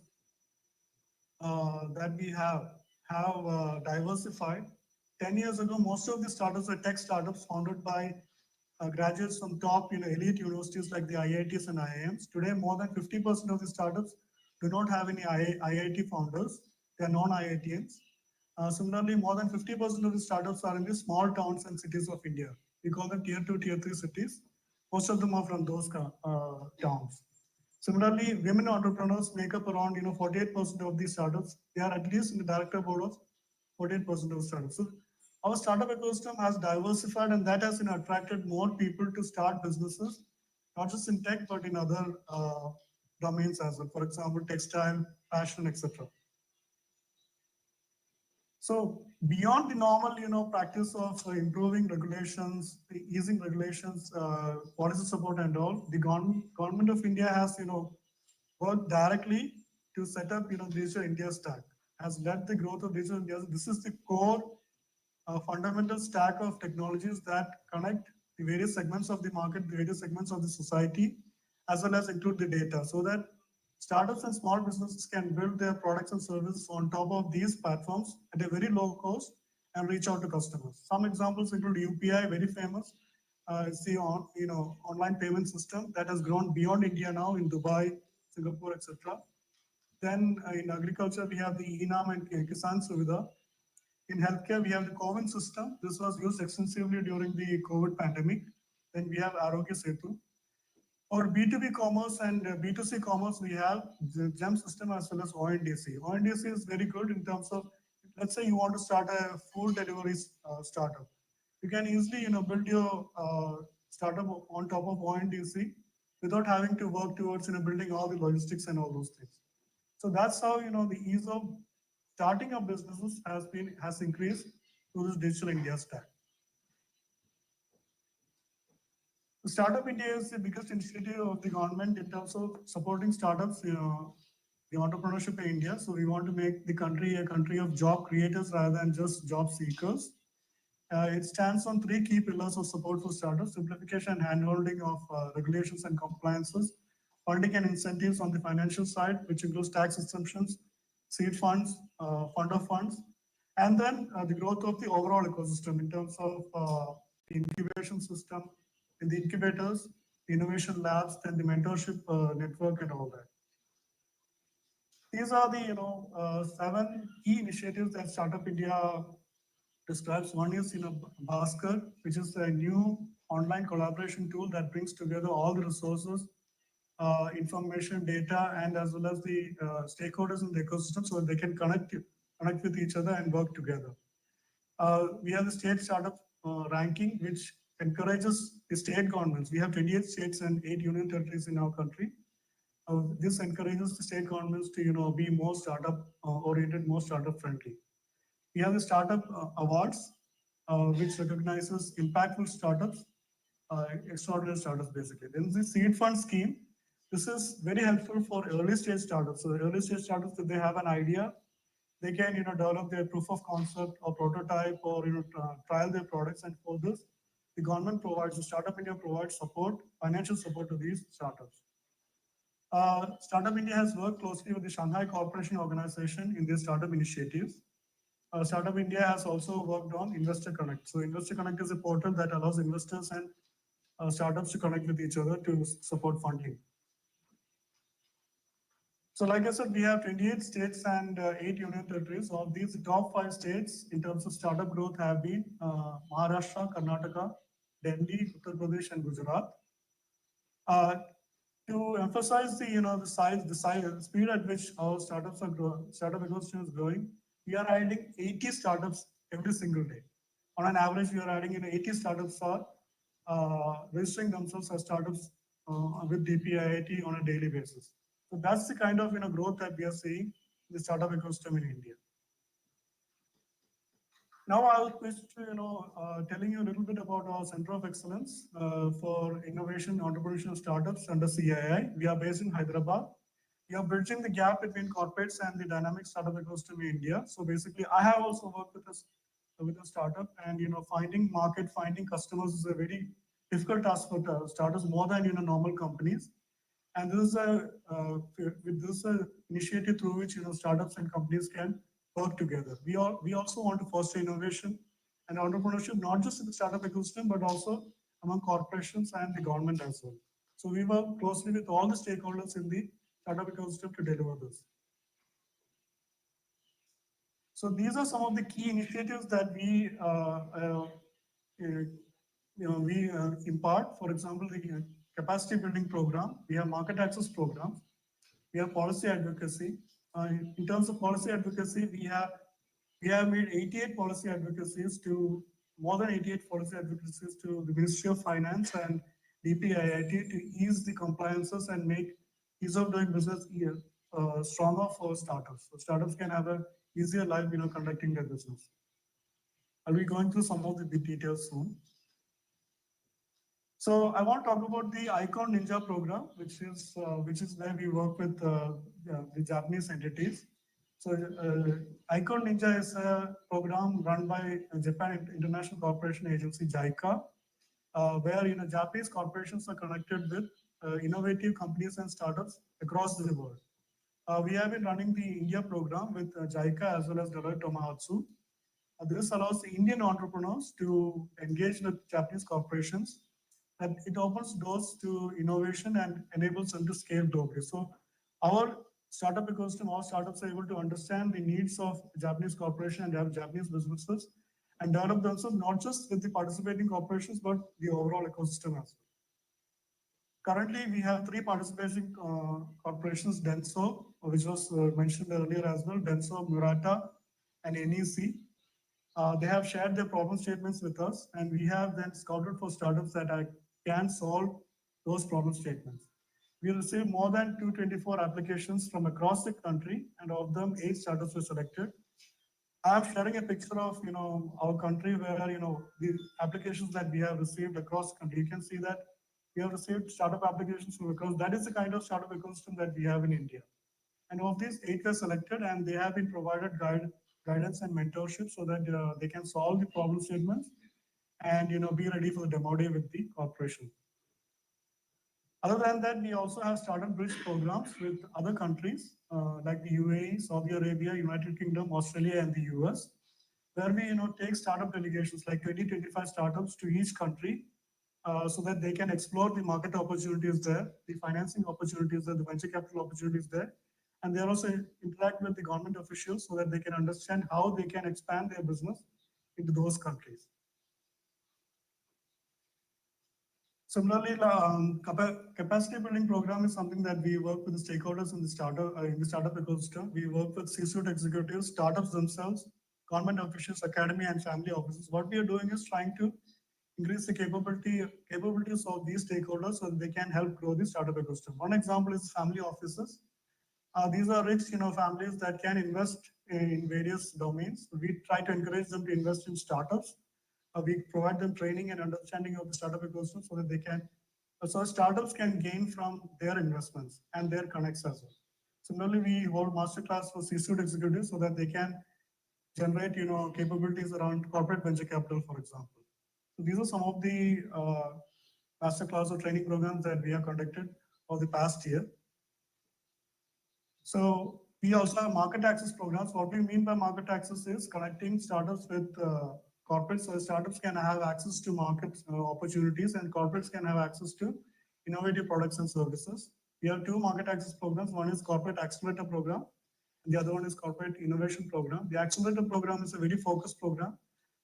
that we have diversified. 10 years ago, most of the startups were tech startups founded by graduates from top elite universities like the IITs and IIMs. Today, more than 50% of the startups do not have any IIT founders. They are non-IITians. Similarly, more than 50% of the startups are in the small towns and cities of India. We call them tier 2, tier 3 cities. Most of them are from those towns. Similarly, women entrepreneurs make up around 48% of these startups. They are at least in the director board of 48% of startups. So our startup ecosystem has diversified, and that has attracted more people to start businesses, not just in tech, but in other domains as well. For example, textile, fashion, etc. So beyond the normal, practice of improving regulations, easing regulations, policy support and all, the government of India has, worked directly to set up, Digital India Stack, has led the growth of Digital India. This is the core fundamental stack of technologies that connect the various segments of the market, the various segments of the society, as well as include the data, so that startups and small businesses can build their products and services on top of these platforms at a very low cost and reach out to customers. Some examples include UPI, very famous. It's the online payment system that has grown beyond India now in Dubai, Singapore, etc. Then in agriculture, we have the ENAM and Kisan Suvidha. In healthcare, we have the CoWIN system. This was used extensively during the COVID pandemic. Then we have Arogya Setu. For B2B commerce and B2C commerce, we have the GEM system as well as ONDC. ONDC is very good in terms of, let's say you want to start a food delivery startup. You can easily build your startup on top of ONDC without having to work towards building all the logistics and all those things. So that's how the ease of starting up businesses has increased through this Digital India Stack. Startup India is the biggest initiative of the government in terms of supporting startups, the entrepreneurship in India. So we want to make the country a country of job creators rather than just job seekers. It stands on 3 key pillars of support for startups: simplification and handholding of regulations and compliances, funding and incentives on the financial side, which includes tax exemptions, seed funds, fund of funds, and then the growth of the overall ecosystem in terms of the incubation system, in the incubators, the innovation labs, then the mentorship network and all that. These are the 7 key initiatives that Startup India describes. One is Bhaskar, which is a new online collaboration tool that brings together all the resources, information, data, and as well as the stakeholders in the ecosystem so that they can connect with each other and work together. We have the state startup ranking, which encourages the state governments. We have 28 states and 8 union territories in our country. This encourages the state governments to be more startup oriented, more startup friendly. We have the startup awards, which recognizes impactful startups, extraordinary startups basically. Then the seed fund scheme. This is very helpful for early stage startups. So early stage startups, if they have an idea, they can develop their proof of concept or prototype or trial their products, and for this, the government provides, the Startup India provides support, financial support to these startups. Startup India has worked closely with the Shanghai Cooperation Organization in their startup initiatives. Startup India has also worked on Investor Connect. So Investor Connect is a portal that allows investors and startups to connect with each other to support funding. So like I said, we have 28 states and 8 union territories. Of these, the top 5 states in terms of startup growth have been Maharashtra, Karnataka, Delhi, Uttar Pradesh, and Gujarat. To emphasize the speed at which our startup ecosystem is growing, we are adding 80 startups every single day. On an average, we are adding 80 startups are registering themselves as startups with DPIIT on a daily basis. So that's the kind of growth that we are seeing in the startup ecosystem in India. Now I'll switch to telling you a little bit about our Center of Excellence for Innovation and Entrepreneurship Startups under CII. We are based in Hyderabad. We are bridging the gap between corporates and the dynamic startup ecosystem in India. So basically, I have also worked with a startup, and finding market, finding customers is a very difficult task for startups more than normal companies. And this is a initiative through which startups and companies can work together. We also want to foster innovation and entrepreneurship, not just in the startup ecosystem, but also among corporations and the government as well. So we work closely with all the stakeholders in the startup ecosystem to deliver this. So these are some of the key initiatives that we impart. For example, the capacity building program. We have market access programs. We have policy advocacy. In terms of policy advocacy, we have made 88 policy advocacies to more than 88 policy advocacies to the Ministry of Finance and DPIIT to ease the compliances and make ease of doing business stronger for startups. So startups can have a easier life, conducting their business. I'll be going through some of the details soon. So I want to talk about the Icon Ninja program, which is where we work with the Japanese entities. So Icon Ninja is a program run by Japan International Cooperation Agency, JICA, where Japanese corporations are connected with innovative companies and startups across the world. We have been running the India program with JICA as well as Deloitte Tohmatsu. This allows the Indian entrepreneurs to engage with Japanese corporations, and it opens doors to innovation and enables them to scale globally. So our startup ecosystem, our startups are able to understand the needs of Japanese corporation and Japanese businesses and develop themselves not just with the participating corporations, but the overall ecosystem as well. Currently, we have 3 participating corporations, Denso, which was mentioned earlier as well, Denso, Murata, and NEC. They have shared their problem statements with us, and we have then scouted for startups that can solve those problem statements. We received more than 224 applications from across the country, and of them 8 startups were selected. I'm sharing a picture of our country where the applications that we have received across the country. You can see that we have received startup applications from across. That is the kind of startup ecosystem that we have in India. And of these, 8 were selected, and they have been provided guidance and mentorship so that they can solve the problem statements and be ready for the demo day with the corporation. Other than that, we also have startup bridge programs with other countries like the UAE, Saudi Arabia, United Kingdom, Australia, and the US, where we take startup delegations like 20-25 startups to each country so that they can explore the market opportunities there, the financing opportunities there, the venture capital opportunities there, and they also interact with the government officials so that they can understand how they can expand their business into those countries. Similarly, capacity building program is something that we work with the stakeholders in the startup ecosystem. We work with C-suite executives, startups themselves, government officials, academy, and family offices. What we are doing is trying to increase the capabilities of these stakeholders so that they can help grow the startup ecosystem. One example is family offices. These are rich, families that can invest in various domains. We try to encourage them to invest in startups. We provide them training and understanding of the startup ecosystem so that they can, so startups can gain from their investments and their connects as well. Similarly, we hold masterclass for C-suite executives so that they can generate, capabilities around corporate venture capital, for example. So these are some of the masterclass or training programs that we have conducted for the past year. So we also have market access programs. What we mean by market access is connecting startups with corporates, so startups can have access to market opportunities and corporates can have access to innovative products and services. We have 2 market access programs. One is Corporate Accelerator Program, and the other one is Corporate Innovation Program. The Accelerator Program is a very focused program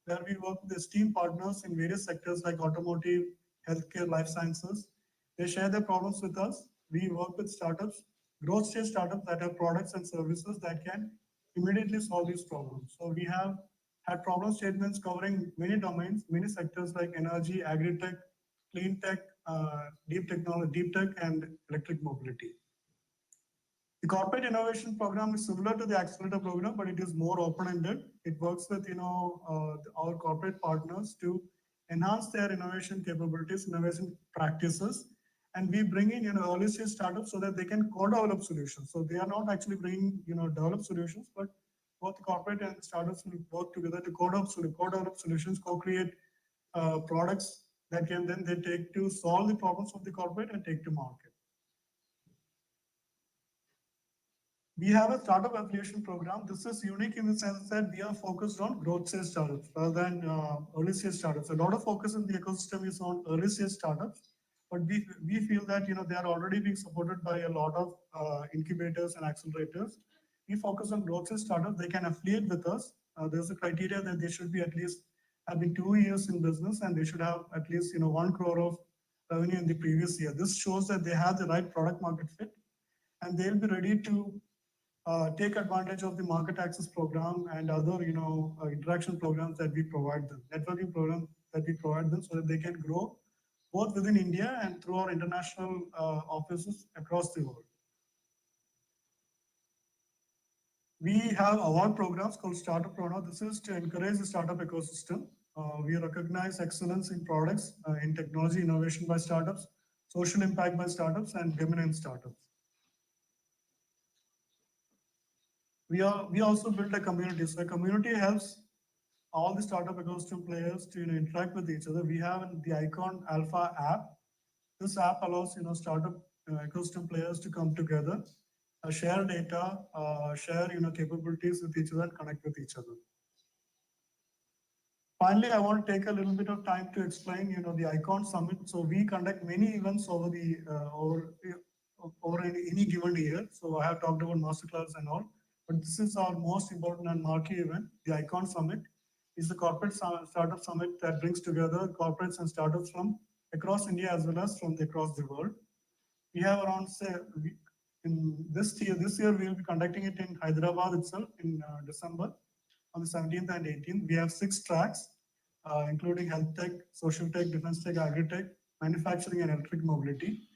where we work with esteemed partners in various sectors like automotive, healthcare, life sciences. They share their problems with us, we work with startups, growth stage startups that have products and services that can immediately solve these problems. So we have had problem statements covering many domains, many sectors like energy, agri-tech, clean tech, deep technology, deep tech, and electric mobility. The corporate innovation program is similar to the accelerator program, but it is more open-ended. It works with our corporate partners to enhance their innovation capabilities, innovation practices, and we bring in early stage startups so that they can co-develop solutions. So they are not actually bringing develop solutions, but both corporate and startups will work together to co-develop solutions, co-create products that can then they take to solve the problems of the corporate and take to market. We have a startup affiliation program. This is unique in the sense that we are focused on growth stage startups rather than early stage startups. A lot of focus in the ecosystem is on early stage startups, but we feel that they are already being supported by a lot of incubators and accelerators. We focus on growth stage startups. They can affiliate with us. There's a criteria that they should be at least have been 2 years in business, and they should have at least 1 crore of revenue in the previous year. This shows that they have the right product market fit, and they'll be ready to take advantage of the market access program and other interaction programs that we provide them, networking programs that we provide them, so that they can grow both within India and through our international offices across the world. We have award programs called Startup Program. This is to encourage the startup ecosystem. We recognize excellence in products, in technology innovation by startups, social impact by startups, and women in startups. We also build a community. So a community helps all the startup ecosystem players to interact with each other. We have the Icon Alpha app. This app allows startup ecosystem players to come together, share data, share capabilities with each other, and connect with each other. Finally, I want to take a little bit of time to explain the Icon Summit. So we conduct many events over any given year. So I have talked about masterclass and all. But this is our most important and marquee event. The Icon Summit is the corporate startup summit that brings together corporates and startups from across India as well as from across the world. We have around, in this year we will be conducting it in Hyderabad itself in December on the 17th and 18th. We have 6 tracks, including health tech, social tech, defense tech, agri-tech, manufacturing, and electric mobility.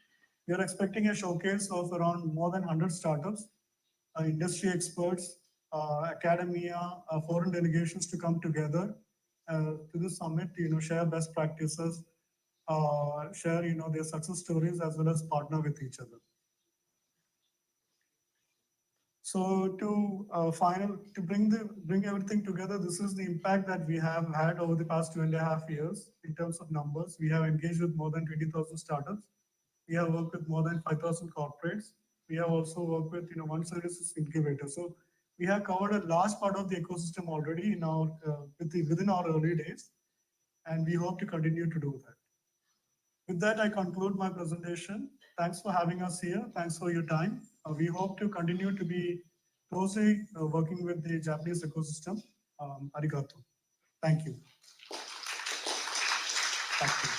We are expecting a showcase of around more than 100 startups, industry experts, academia, foreign delegations to come together to the summit, share best practices, share, their success stories, as well as partner with each other. So to bring everything together, this is the impact that we have had over the past 2.5 years in terms of numbers. We have engaged with more than 20,000 startups. We have worked with more than 5,000 corporates. We have also worked with 1 services incubator. So we have covered a large part of the ecosystem already in our within our early days, and we hope to continue to do that. With that, I conclude my presentation. Thanks for having us here. Thanks for your time. We hope to continue to be closely working with the Japanese ecosystem. Arigato. Thank you. Thank you.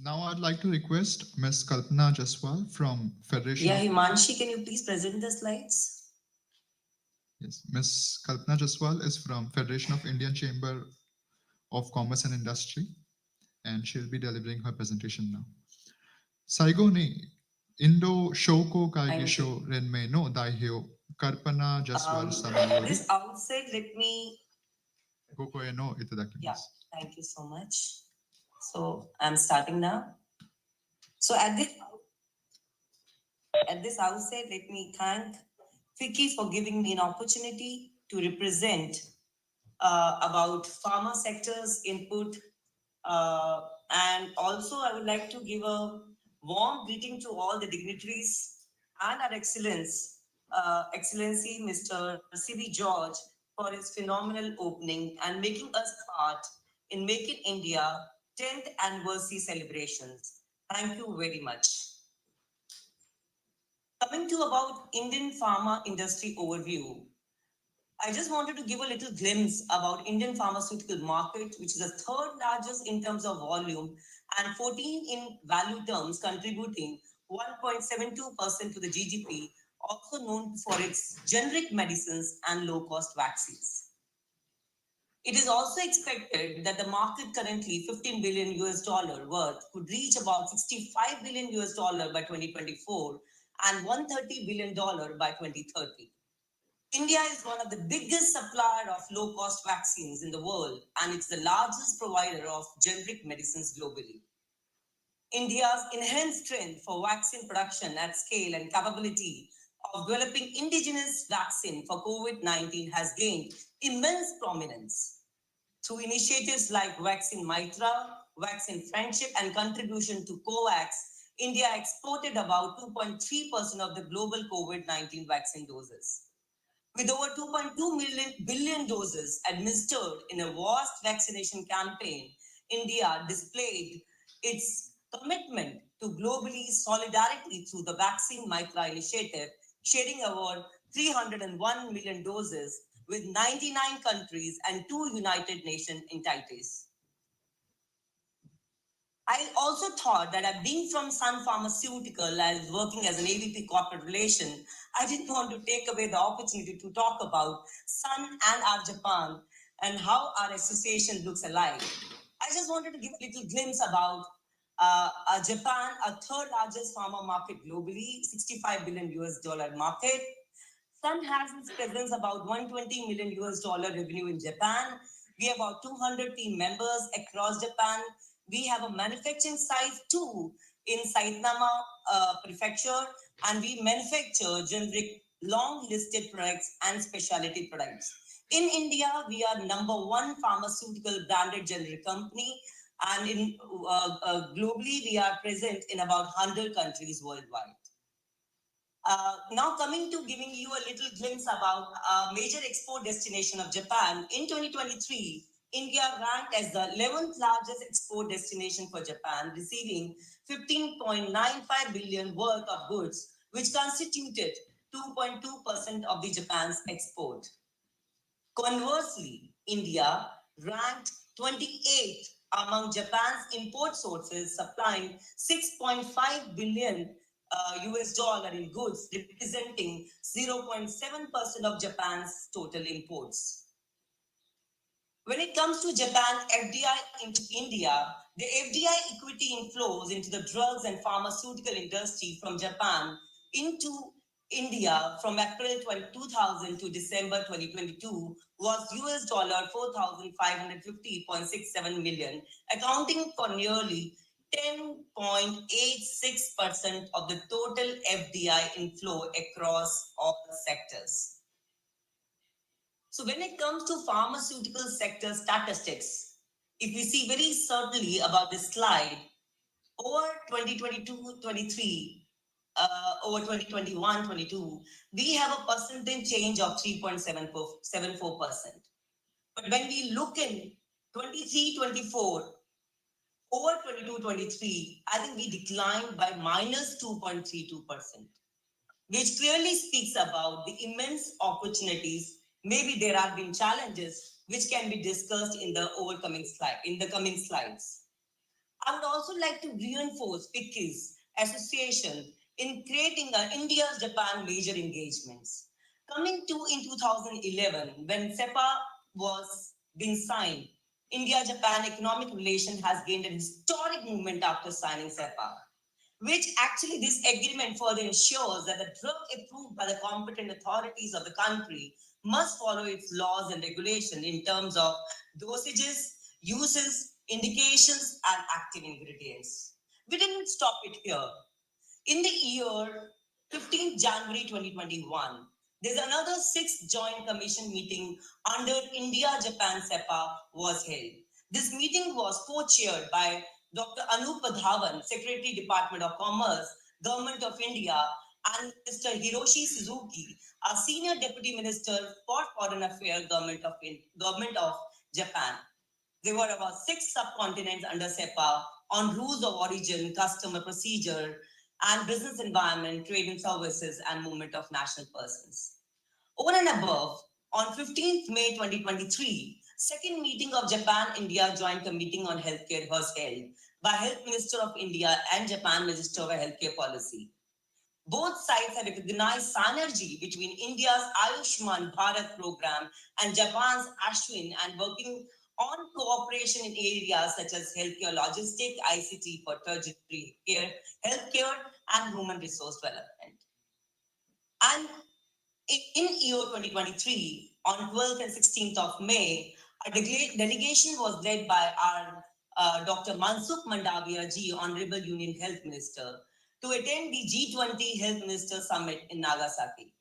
Now I'd like to request Ms. Kalpana Jaswal from Federation. Yeah, Himanshi, can you please present the slides? Yes, Ms. Kalpana Jaswal is from Federation of Indian Chamber of Commerce and Industry, and she'll be delivering her presentation now. Saigo ni Indo Shoko Kaigisho Renme no Daihyo Kalpana Jaswal Samayori. This outset, let me. Gokoe no itadakimasu. Yeah, thank you so much. So I'm starting now. So at this outset, let me thank FICCI for giving me an opportunity to represent about pharma sector's input. And also I would like to give a Warm greeting to all the dignitaries and our Excellency Mr. C.B. George for his phenomenal opening and making us part in Make in India 10th anniversary celebrations. Thank you very much. Coming to about Indian pharma industry overview, I just wanted to give a little glimpse about Indian pharmaceutical market, which is the third largest in terms of volume and 14 in value terms, contributing 1.72% to the GDP, also known for its generic medicines and low-cost vaccines. It is also expected that the market currently $15 billion worth could reach about $65 billion by 2024 and $130 billion by 2030. India is one of the biggest supplier of low-cost vaccines in the world, and it's the largest provider of generic medicines globally. India's enhanced strength for vaccine production at scale and capability of developing indigenous vaccine for COVID-19 has gained immense prominence. Through initiatives like Vaccine Mitra, Vaccine Friendship, and contribution to COVAX, India exported about 2.3% of the global COVID-19 vaccine doses. With over 2.2 billion doses administered in a vast vaccination campaign, India displayed its commitment to globally solidarity through the Vaccine Mitra initiative, sharing over 301 million doses with 99 countries and 2 United Nations entities. I also thought that being from Sun Pharmaceutical and working as an AVP corporate relation, I didn't want to take away the opportunity to talk about Sun and our Japan and how our association looks alike. I just wanted to give a little glimpse about Japan, a third largest pharma market globally, $65 billion market. Sun has its presence about $120 million revenue in Japan. We have about 200 team members across Japan. We have a manufacturing site too in Saitama Prefecture, and we manufacture generic long listed products and specialty products. In India, we are #1 pharmaceutical branded generic company, and in globally, we are present in about 100 countries worldwide. Now coming to giving you a little glimpse about major export destination of Japan. In 2023, India ranked as the 11th largest export destination for Japan, receiving 15.95 billion worth of goods, which constituted 2.2% of the Japan's export. Conversely, India ranked 28th among Japan's import sources, supplying 6.5 billion US dollar in goods, representing 0.7% of Japan's total imports. When it comes to Japan FDI into India, the FDI equity inflows into the drugs and pharmaceutical industry from Japan into India from April 2000 to December 2022 was US dollar 4,550.67 million, accounting for nearly 10.86% of the total FDI inflow across all sectors. So when it comes to pharmaceutical sector statistics, if we see very certainly about this slide, over 2022-23, over 2021-22, we have a percentage change of 3.74%. But when we look in 23-24, over 22-23, I think we declined by -2.32%, which clearly speaks about the immense opportunities. Maybe there have been challenges which can be discussed in the coming slides. I would also like to reinforce FICCI's association in creating India's Japan major engagements. Coming to in 2011, when CEPA was being signed, India-Japan economic relation has gained an historic movement after signing CEPA, which actually this agreement further ensures that the drug approved by the competent authorities of the country must follow its laws and regulation in terms of dosages, uses, indications, and active ingredients. We didn't stop it here. In the year 15 January 2021, there's another 6th Joint Commission meeting under India-Japan CEPA was held. This meeting was co-chaired by Dr. Anup Dhawan, Secretary, Department of Commerce, Government of India, and Mr. Hiroshi Suzuki, our Senior Deputy Minister for Foreign Affairs, Government of Japan. There were about 6 subcontinents under SEPA on rules of origin, customer procedure, and business environment, trade and services, and movement of national persons. Over and above, on 15th May 2023, second meeting of Japan-India Joint Committee on Healthcare was held by Health Minister of India and Japan Minister of Healthcare Policy. Both sides have recognized synergy between India's Ayushman Bharat program and Japan's Ashwin, and working on cooperation in areas such as healthcare logistics, ICT for tertiary care, healthcare, and human resource development. And in year 2023, on 12th and 16th of May, a delegation was led by our Dr. Mansukh Mandaviya ji, Honorable Union Health Minister, to attend the G20 Health Minister Summit in Nagasaki.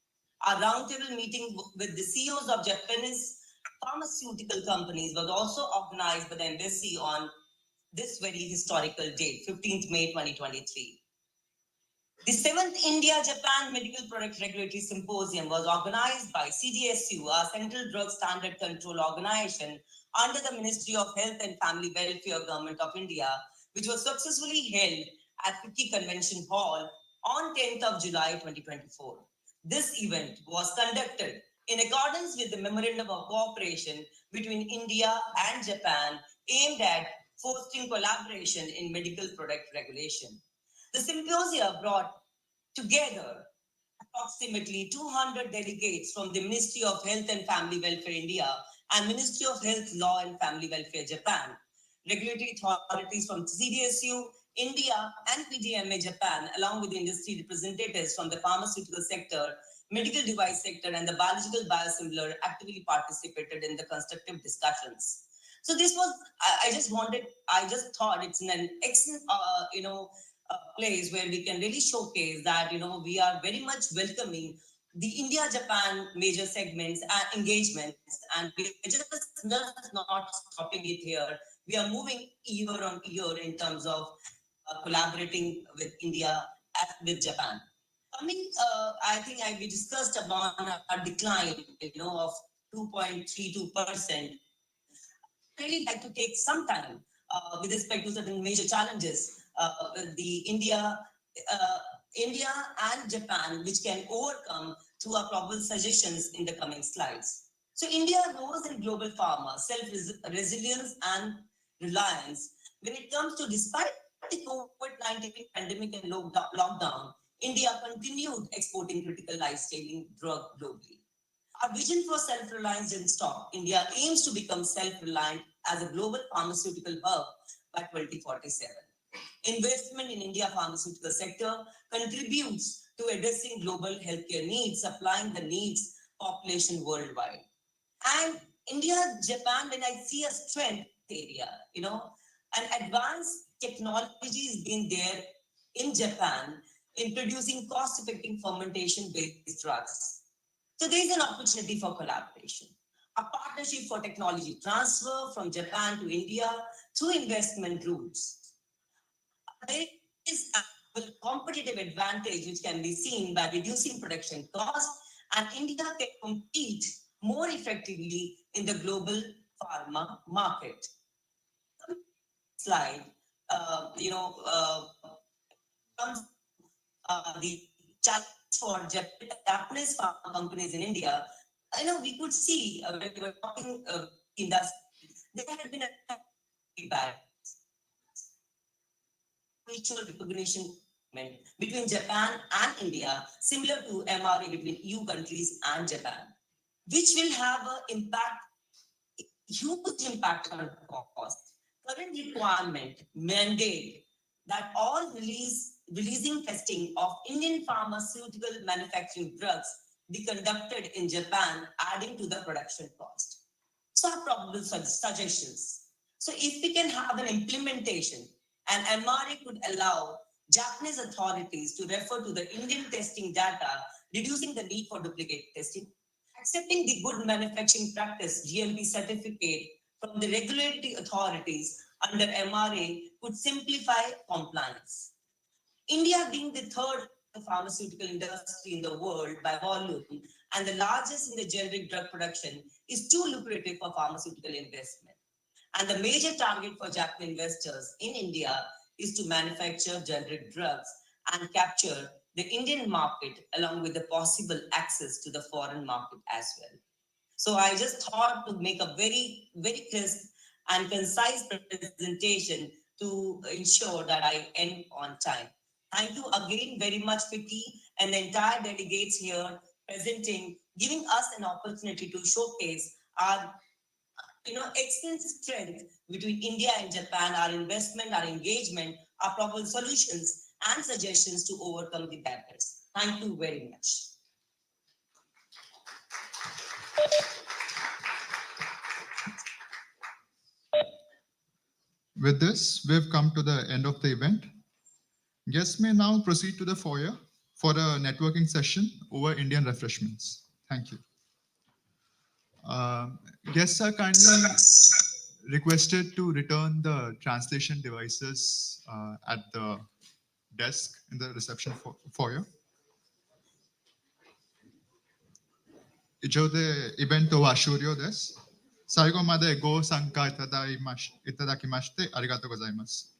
Our roundtable meeting with the CEOs of Japanese pharmaceutical companies was also organized by the embassy on this very historical date, 15th May 2023. The 7th India-Japan Medical Product Regulatory Symposium was organized by CDSU, our Central Drug Standard Control Organization, under the Ministry of Health and Family Welfare, Government of India, which was successfully held at FICCI Convention Hall on 10th of July 2024. This event was conducted in accordance with the Memorandum of Cooperation between India and Japan, aimed at fostering collaboration in medical product regulation. The symposia brought together approximately 200 delegates from the Ministry of Health and Family Welfare India and Ministry of Health, Law and Family Welfare Japan, regulatory authorities from CDSU, India and PDMA Japan, along with industry representatives from the pharmaceutical sector, medical device sector, and the biological biosimilar, actively participated in the constructive discussions. So this was, I just thought it's an excellent, place where we can really showcase that, we are very much welcoming the India-Japan major segments and engagements, and we're just not stopping it here. We are moving year on year in terms of collaborating with India and with Japan. I think we discussed about a decline, of 2.32%. I really like to take some time with respect to certain major challenges the India and Japan, which can overcome through our probable suggestions in the coming slides. So India rose in global pharma, self-resilience and reliance when it comes to, despite the COVID-19 pandemic and lockdown, India continued exporting critical life-saving drug globally. Our vision for self-reliance didn't stop. India aims to become self-reliant as a global pharmaceutical hub by 2047. Investment in India pharmaceutical sector contributes to addressing global healthcare needs, supplying the needs population worldwide. And India, Japan, when I see a strength area, an advanced technology has been there in Japan in producing cost-effective fermentation-based drugs. So there is an opportunity for collaboration, a partnership for technology transfer from Japan to India through investment routes. There is a competitive advantage which can be seen by reducing production costs, and India can compete more effectively in the global pharma market. Slide, the challenge for Japanese pharma companies in India. We could see when we were talking industry, there had been a bad mutual recognition between Japan and India, similar to MRA between EU countries and Japan, which will have an huge impact on cost. Current requirement mandate that all releasing testing of Indian pharmaceutical manufacturing drugs be conducted in Japan, adding to the production cost. So our probable suggestions. So if we can have an implementation, and MRA could allow Japanese authorities to refer to the Indian testing data, reducing the need for duplicate testing, accepting the good manufacturing practice GMP certificate from the regulatory authorities under MRA could simplify compliance. India being the third pharmaceutical industry in the world by volume and the largest in the generic drug production is too lucrative for pharmaceutical investment. And the major target for Japanese investors in India is to manufacture generic drugs and capture the Indian market along with the possible access to the foreign market as well. So I just thought to make a very, very crisp and concise presentation to ensure that I end on time. Thank you again very much, Vicky, and the entire delegates here presenting, giving us an opportunity to showcase our excellent strength between India and Japan, our investment, our engagement, our proper solutions and suggestions to overcome the barriers. Thank you very much. With this, we've come to the end of the event. Guests may now proceed to the foyer for a networking session over Indian refreshments. Thank you. Guests are kindly requested to return the translation devices at the desk in the reception foyer. 以上でイベントは終了です。最後までご参加いただきましてありがとうございます。